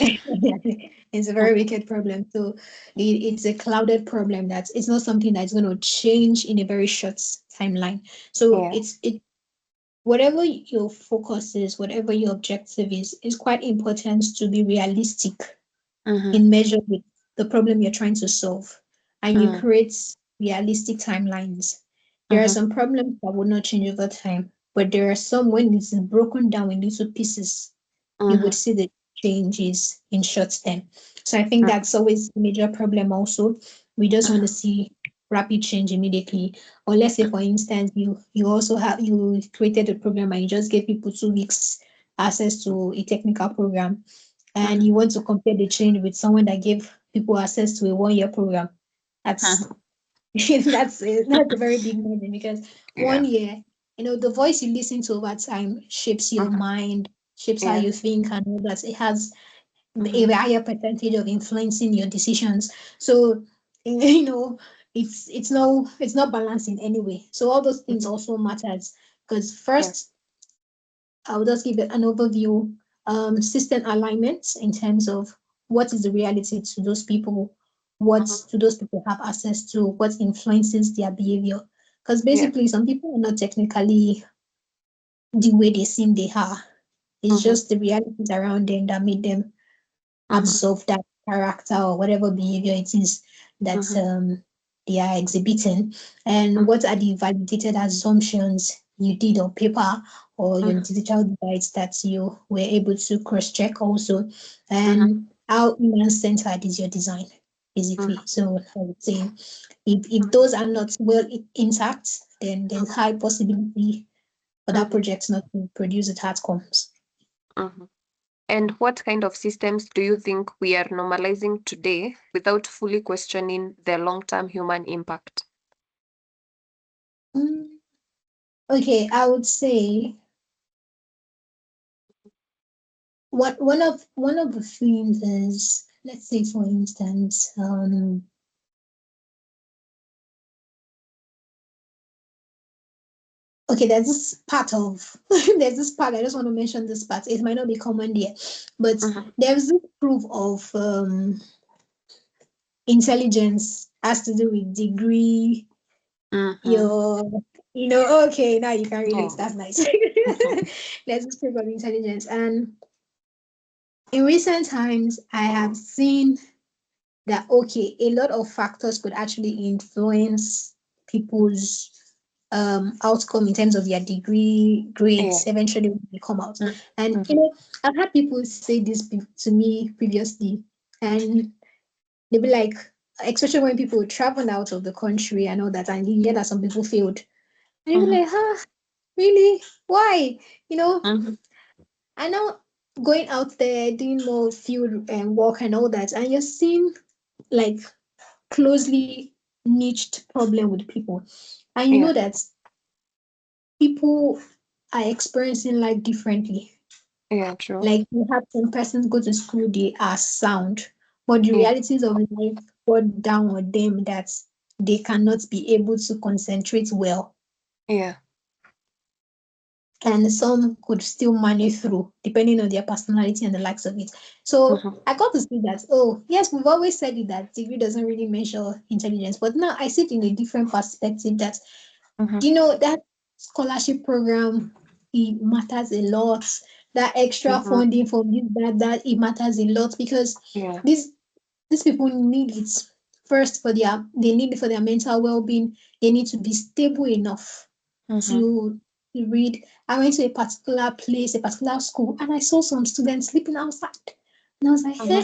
It's a very Mhm. wicked problem. So it's a clouded problem that it's not something that's going to change in a very short timeline. So Yeah. whatever your focus is, whatever your objective is quite important to be realistic Mhm. in measure with the problem you're trying to solve. And you Mhm. create realistic timelines. There are Mhm. some problems that will not change over time, but there are some when it's broken down in little pieces you would Mhm. see the changes in short term. So I think Mhm. that's always a major problem also. We just want to Mhm. see rapid change immediately. Or let's say for instance, you created a program and you just gave people 2 weeks access to a technical program and Mhm. you want to compare the change with someone that gave people access to a 1 year program. That's Mhm. that's a very big margin because Yeah. 1 year, the voice you listen to over time shapes your Mhm. mind, shapes how Yeah. you think, and all that. It has Mhm. a higher percentage of influencing your decisions. So, you know, it's not balanced in any way. So all those things Mhm. also matters because Yeah. first I'll just give it an overview. System alignment in terms of what is the reality to those people, what Mhm. do those people have access to, what influences their behavior. Because Yeah. basically, some people are not technically the way they seem they are. It's Mhm. just the realities around them that made them Mhm. absorb that character or whatever behavior it is that Mhm. they are exhibiting, and Mhm. what are the validated assumptions you did on paper or your Mhm. digital device that you were able to cross-check also, Mhm. and how human-centered is your design, basically. Mhm. So I would say if those are not well intact, then there's Mhm. high possibility for that Mhm. project not to produce its outcomes. Mhm. And what kind of systems do you think we are normalizing today without fully questioning their long-term human impact? Mm, okay, I would say one of the things is, let's say for instance, okay, there's this part of there's this part, I just want to mention this part. It might not be common there, but Mhm. there's this proof of intelligence has to do with degree, Mhm. your okay, now you can relate. Yeah. That's nice. Mhm. There's this proof of intelligence, and in recent times I have seen that okay, a lot of factors could actually influence people's outcome in terms of their degree Yeah. grades eventually when they come out. Mhm. And Mhm. I've had people say this to me previously, and they'll be like, especially when people travel out of the country and all that, and you hear that some people failed, and you'll be Mhm. like, huh, really? Why? You know, Mhm. I know going out there doing more field and work and all that, and you're seeing like closely niched problem with people. And you Yeah. know that people are experiencing life differently. Yeah. True. Like you have some persons go to school, they are sound, but the Yeah. realities of life got down on them that they cannot be able to concentrate well. Yeah. And some could still manage through, depending on their personality and the likes of it. So Mhm. I got to see that, oh, yes, we've always said it that degree doesn't really measure intelligence, but now I see it in a different perspective that Mhm. that scholarship program, it matters a lot. That extra Mhm. funding from this, that it matters a lot because Yeah. these these people need it first they need for their mental well-being, they need to be stable enough Mm-hmm. to read. I went to a particular place, a particular school, and I saw some students sleeping outside. And I was like, Mm-hmm. hey,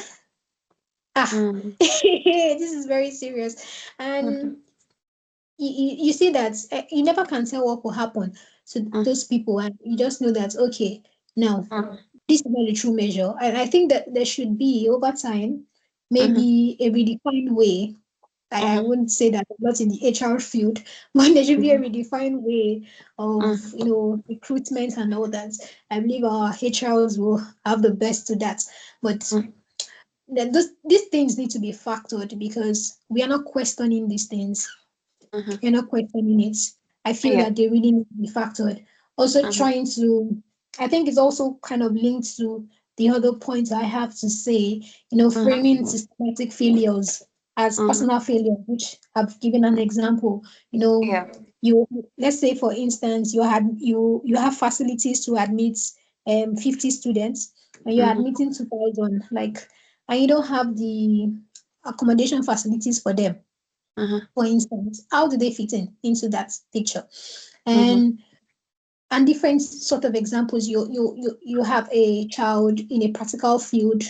ah, Mm-hmm. this is very serious. Mm-hmm. And you see that you never can tell what will happen to those people, and you just know that, okay, now Mm-hmm. this is not the true measure. And I think that there should be, over time, Mm-hmm. maybe a redefined way. I Mm-hmm. wouldn't say that I'm not in the HR field, but there should be a Mm-hmm. redefined way of, Mm-hmm. recruitment and all that. I believe our HRs will have the best to that. But then these things need to be factored, because we are not questioning these things. Mm-hmm. You're not questioning it. I feel Yeah. that they really need to be factored. Also, Mm-hmm. I think it's also kind of linked to the other points I have to say, Mm-hmm. framing systematic failures as Mm-hmm. personal failure, which I've given an example. You know, Yeah. you let's say, for instance, you have facilities to admit 50 students, and you're Mm-hmm. admitting 2,000, like, and you don't have the accommodation facilities for them, Mm-hmm. for instance. How do they fit into that picture? Mm-hmm. And different sort of examples. You have a child in a practical field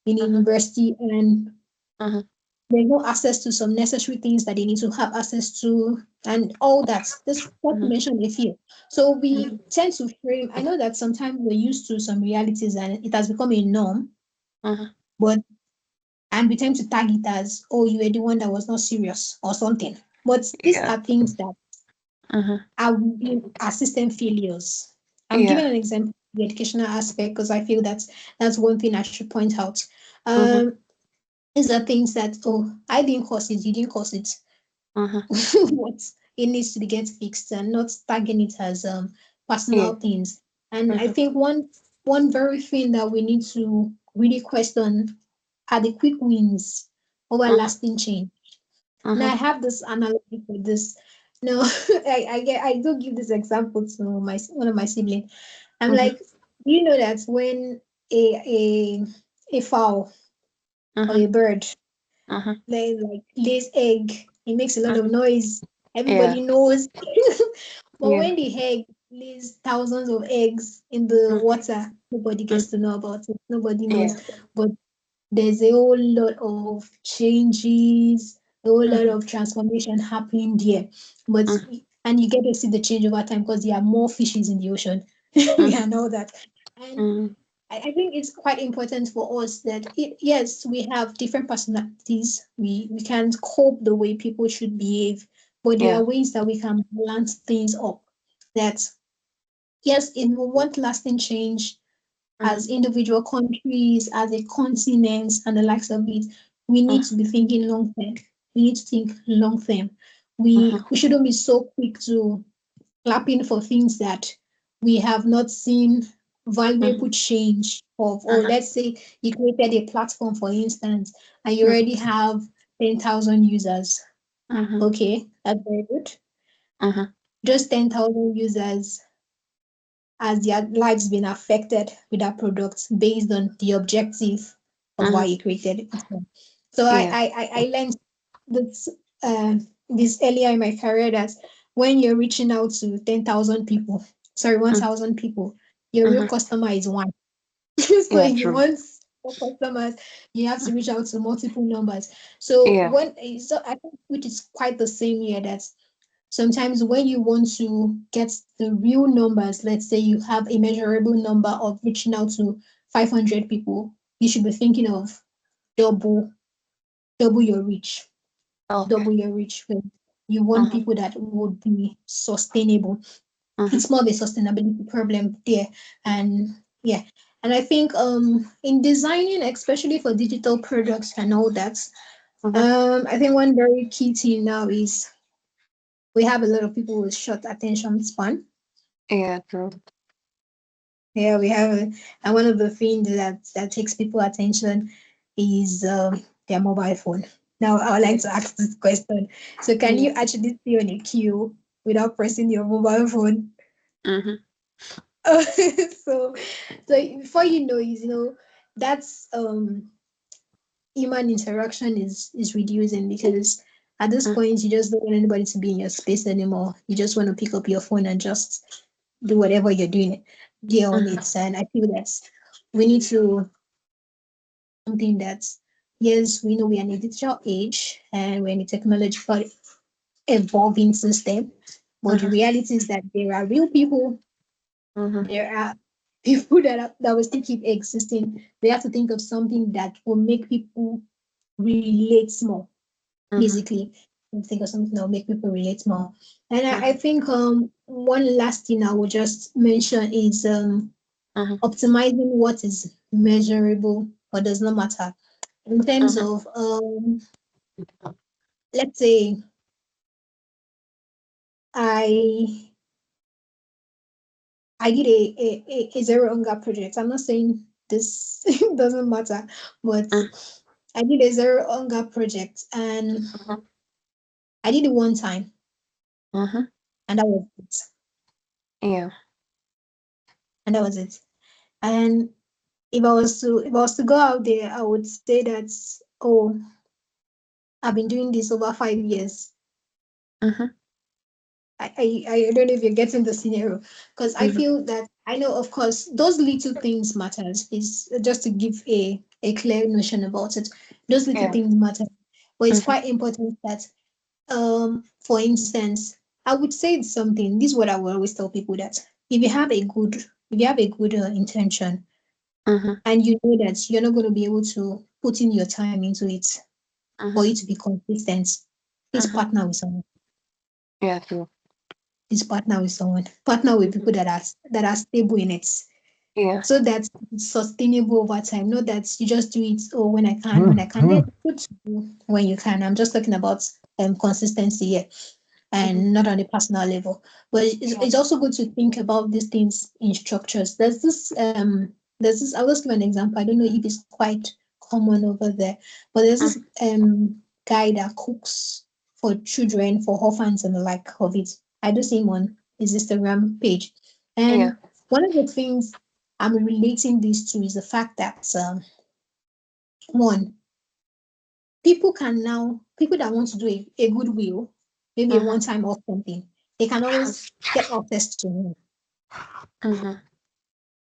in Mm-hmm. university, and Mm-hmm. there's no access to some necessary things that they need to have access to, and all that. Just not to Mm-hmm. mention a few. So we tend to frame. I know that sometimes we're used to some realities and it has become a norm, Mm-hmm. but and we tend to tag it as, oh, you were the one that was not serious or something. But these Yeah. are things that Mm-hmm. are being assistant failures. I'm Yeah. giving an example of the educational aspect, because I feel that's one thing I should point out. Mm-hmm. Um, these are things that, oh, I didn't cause it, you didn't cause it. Mm-hmm. But it needs to get fixed, and not tagging it as Yeah. personal things. And I Mm-hmm. think one very thing that we need to really question are the quick wins over Mm-hmm. lasting change. Now I Mm-hmm. have this analogy for this. No, I do give this example to my one of my siblings. I'm Mm-hmm. like, you know that when a fowl or a Mm-hmm. bird Mm-hmm. lays egg, it makes a lot of Mm-hmm. noise. Yeah. Everybody knows. But Yeah. when the egg lays thousands of eggs in the Mm-hmm. water, nobody gets Mm-hmm. to know about it. Nobody knows. Yeah. But there's a whole lot of changes, a whole lot Mm-hmm. of transformation happening there. But Mm-hmm. and you get to see the change over time, because there are more fishes in the ocean Mm-hmm. and all that. And Mm-hmm. I think it's quite important for us that yes, we have different personalities. We can't cope the way people should behave, but there Yeah. are ways that we can balance things up. That yes, if we want lasting change, Mm-hmm. as individual countries, as a continent, and the likes of it, we need to be thinking long term. We need to think long term. Mm-hmm. We shouldn't be so quick to clapping for things that we have not seen Mm-hmm. valuable change of. Or Mm-hmm. let's say you created a platform, for instance, and you Mm-hmm. already have 10,000 users. Mm-hmm. Okay, that's very good. Mm-hmm. Just 10,000 users, as their lives been affected with that product based on the objective of why Mm-hmm. you created it. So Yeah. I learned this uh, this earlier in my career, that when you're reaching out to 10,000 people, sorry, Mm-hmm. 1,000 people, your real Mm-hmm. customer is one. So Yeah. if you True. want more customers, you have to reach out to multiple numbers. So Yeah. I think, which is quite the same here, that sometimes when you want to get the real numbers, let's say you have a measurable number of reaching out to 500 people, you should be thinking of double, double your reach, Okay. double your reach. When you want Mm-hmm. people that would be sustainable. Mm-hmm. It's more of a sustainability problem there. And yeah, and I think in designing, especially for digital products and all that, Mm-hmm. I think one very key thing now is we have a lot of people with short attention span. Yeah. True. Yeah, we have, and one of the things that takes people attention is their mobile phone. Now, I would like to ask this question. So, can Yeah. you actually stay on a queue without pressing your mobile phone? Mm-hmm. so, so before you know, that's human interaction is reducing, because at this point you just don't want anybody to be in your space anymore. You just want to pick up your phone and just do whatever you're doing there on Mhm. it. And I feel that we need to something that, yes, we know we are in a digital age and we're in a technological evolving system, but the Mhm. reality is that there are real people, Mhm. there are people that will still keep existing. We have to think of something that will make people relate more, Mhm. basically. Think of something that will make people relate more. And I Mhm. think one last thing I will just mention is Mhm. optimizing what is measurable or does not matter. In terms Mhm. of let's say I I did a zero hunger project. I'm not saying this doesn't matter, but I did a zero hunger project and Mhm. I did it one time Mhm. and that was it. Yeah. And that was it. And if I was to go out there, I would say that, oh, I've been doing this over 5 years. Mhm. I don't know if you're getting the scenario, because I Mhm. feel that I know, of course, those little things matters. Is just to give a clear notion about it. Those little Yeah. things matter, but it's Mhm. quite important that, for instance, I would say something. This is what I will always tell people, that if you have a good intention Mhm. and you know that you're not going to be able to put in your time into it for Mhm. it to be consistent, please Mhm. partner with someone. Yeah. True. Please partner with someone. Partner with Mhm. people that are stable in it, Yeah. so that it's sustainable over time. Not that you just do it, oh, when I can. Yeah, it's good to do when you can. I'm just talking about consistency here, Mhm. and not on a personal level. But Yeah. it's also good to think about these things in structures. There's this. I'll just give an example. I don't know if it's quite common over there, but there's this Mhm. guy that cooks for children, for orphans and the like of it. I do see him on his Instagram page, Yeah. and one of the things I'm relating this to is the fact that, one, people that want to do a goodwill, maybe a Mhm. one-time off something, they can always get access to him. Mhm.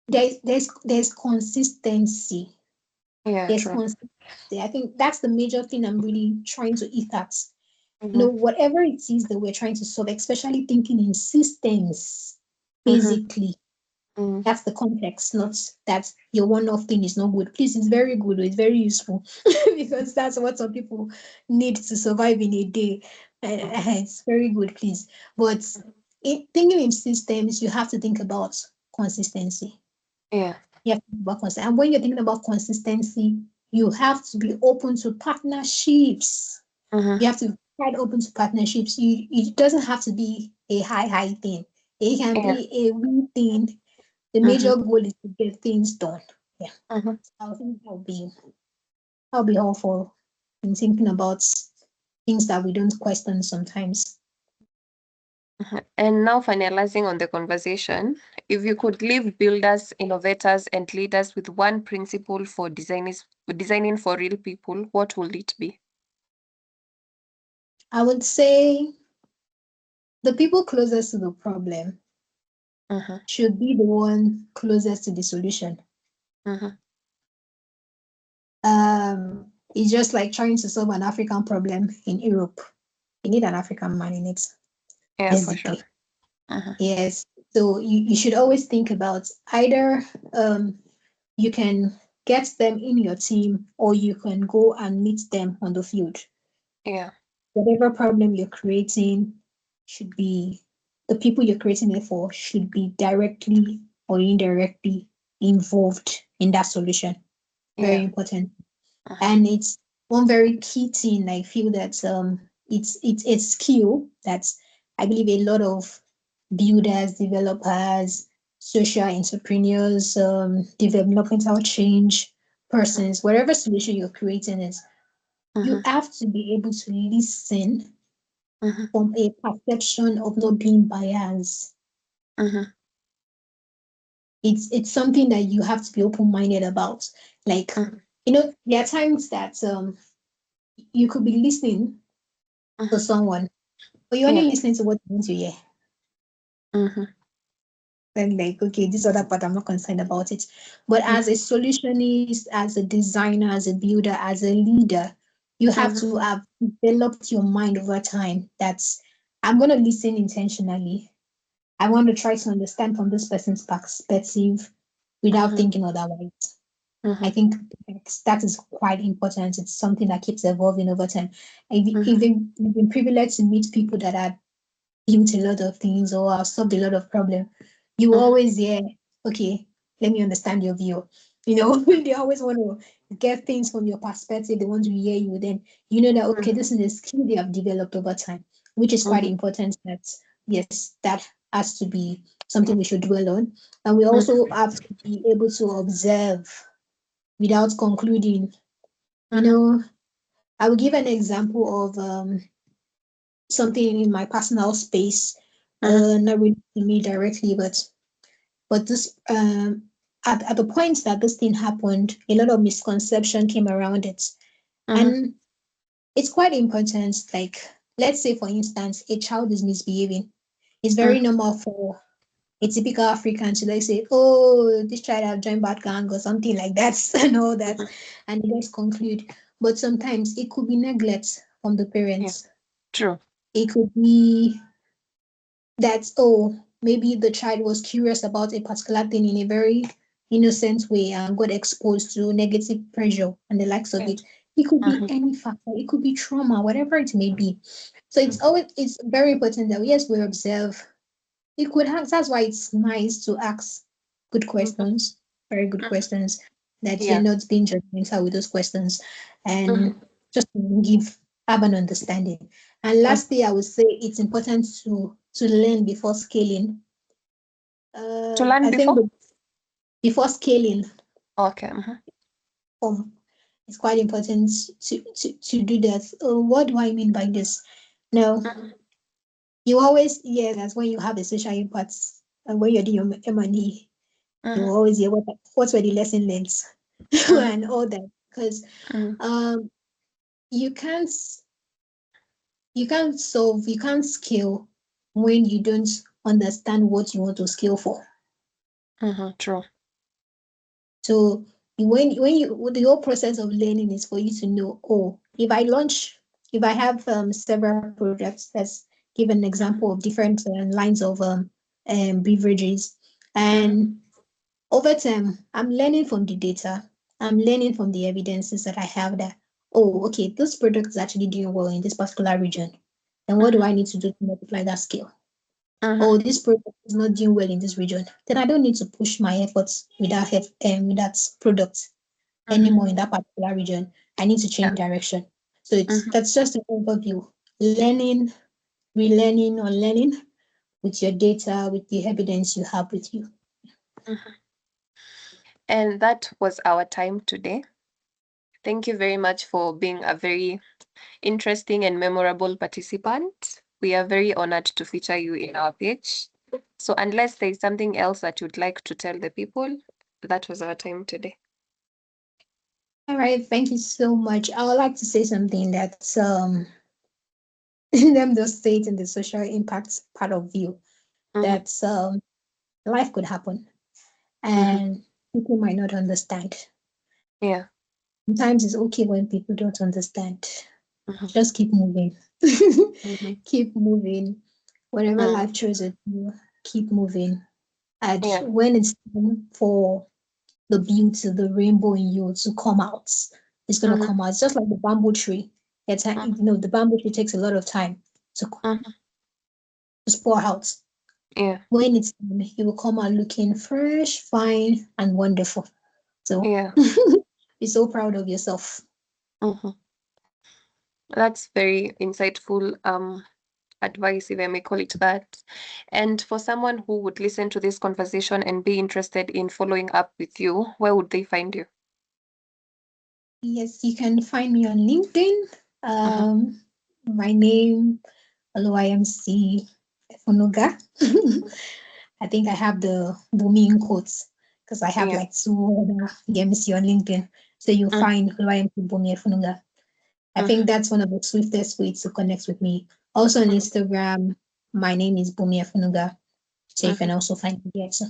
There's consistency. Yeah. There's True. consistency. I think that's the major thing I'm really trying to eat at. Mhm. Whatever it is that we're trying to solve, especially thinking in systems, Mhm. basically. Mhm. That's the context, not that your one-off thing is not good. Please, it's very good, it's very useful because that's what some people need to survive in a day. It's very good, please. But thinking in systems, you have to think about consistency. Yeah. You have to think about consistency. And when you're thinking about consistency, you have to be open to partnerships. Mhm. You have to be quite open to partnerships. It doesn't have to be a high thing. It can Yeah. be a wee thing. The Mhm. major goal is to get things done. Yeah. Mhm. I think that'll be helpful in thinking about things that we don't question sometimes. Mhm. And now, finalizing on the conversation, if you could leave builders, innovators, and leaders with one principle for designing for real people, what would it be? I would say the people closest to the problem Mhm. should be the one closest to the solution. Mhm. It's just like trying to solve an African problem in Europe. You need an African man in it, Yeah, for sure. basically. Mhm. Yes. So you should always think about either you can get them in your team or you can go and meet them on the field. Yeah. Whatever problem you're creating should be the people you're creating it for should be directly or indirectly involved in that solution. Very Yeah. important. Mhm. And it's one very key thing. I feel that it's a skill that I believe a lot of builders, developers, social entrepreneurs, developmental change persons, whatever solution you're creating is, you Mhm. have to be able to listen Mhm. from a perception of not being biased. Mhm. It's something that you have to be open minded about. Like, Mhm. There are times that you could be listening to Mhm. someone, but you're Yeah. only listening to what you want to hear. Mhm. Then, like, okay, this other part, I'm not concerned about it. But as a Mhm. solutionist, as a designer, as a builder, as a leader, you have Mhm. to have developed your mind over time. That's I'm going to listen intentionally. I want to try to understand from this person's perspective without Mhm. thinking otherwise. I Mhm. think that is quite important. It's something that keeps evolving over time. Mhm. You've been privileged to meet people that are built a lot of things or have solved a lot of problems, you Mhm. always hear, okay, let me understand your view. They always want to get things from your perspective. They want to hear you. Then you know that, okay, Mhm. this is a skill they have developed over time, which is quite Mhm. important. That, yes, that has to be something we should dwell on. And we also Mhm. have to be able to observe without concluding. You Mhm. know, I will give an example of something in my personal space, Mhm. not really to me directly, but this at the point that this thing happened, a lot of misconception came around it, Mhm. and it's quite important. Like, let's say, for instance, a child is misbehaving. It's very Mhm. normal for a typical African to, like, say, "Oh, this child have joined bad gang" or something like that, and all that, Mhm. and let's conclude. But sometimes it could be neglect from the Yeah. parents. True. It could be that, oh, maybe the child was curious about a particular thing in a very innocent way and got exposed to negative pressure and the likes of Yeah. it. It could be Mhm. any factor, it could be trauma, whatever it may be. So it's very important that, yes, we observe. It could have That's why it's nice to ask good Mhm. questions, very good Mhm. questions, that you're Yeah. not being judgmental with those questions, and Mhm. just give have an understanding. And Mhm. lastly, I would say it's important to learn before scaling. To learn I think before? before scaling, Okay. Mhm. um, it's quite important to do that. What do I mean by this? Now, Mhm. you always hear that when you have a social impact and when you're doing your M&E, you Mhm. always hear what were the lesson learned Mhm. and all that. Because Mhm. um, you can't you can't scale when you don't understand what you want to scale for. Mhm. True. So when you the whole process of learning is for you to know, oh, if I have several projects, let's give an example of different lines of beverages, Mhm. and over time I'm learning from the data, I'm learning from the evidences that I have that, oh, okay, this product is actually doing well in this particular region. Then what do Mhm. I need to do to multiply that scale? Mhm. Oh, this product is not doing well in this region, then I don't need to push my efforts with that product Mhm. anymore in that particular region. I need to change Yeah. direction. So Mhm. that's just an overview. Learning, relearning, or learning with your data, with the evidence you have with you. Mhm. And that was our time today. Thank you very much for being a very interesting and memorable participant. We are very honored to feature you in our page. So, unless there's something else that you'd like to tell the people, that was our time today. All right, thank you so much. I would like to say something that's let me just say it in the social impact part of view. Mm-hmm. That's life could happen Mm-hmm. and people might not understand. Yeah. Sometimes it's okay when people don't understand. Mm-hmm. Just keep moving. Mm-hmm. Keep moving. Whatever Mm. life throws at you, keep moving. And Yeah. when it's time for the beauty, the rainbow in you to come out, it's gonna Mm-hmm. come out. It's just like the bamboo tree. Mm-hmm. The bamboo tree takes a lot of time to, Mm-hmm. to spore out. Yeah. When it's done, it will come out looking fresh, fine, and wonderful. So Yeah. be so proud of yourself. Mm-hmm. That's very insightful advice, if I may call it that. And for someone who would listen to this conversation and be interested in following up with you, where would they find you? Yes, you can find me on LinkedIn. Mm-hmm. My name, Oluwayemisi Efunnuga. I think I have the booming quotes because I have Yeah. like two other Yemisi on LinkedIn. So you Mm, find Oluwayemisi Efunnuga. I think that's one of the swiftest ways to connect with me. Also on mhm, Instagram, my name is Bumi Efunnuga. So you can mhm. also find me there. So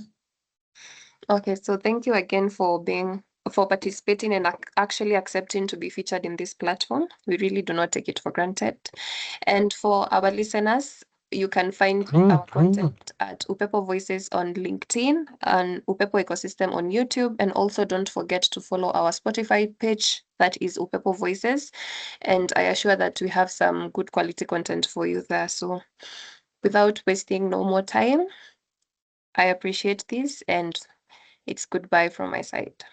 Okay, so thank you again for participating and actually accepting to be featured in this platform. We really do not take it for granted. And for our listeners, you can find our content at Upepo Voices on LinkedIn and Upepo Ecosystem on YouTube. And also don't forget to follow our Spotify page, that is Upepo Voices. And I assure that we have some good quality content for you there. So without wasting no more time, I appreciate this and it's goodbye from my side.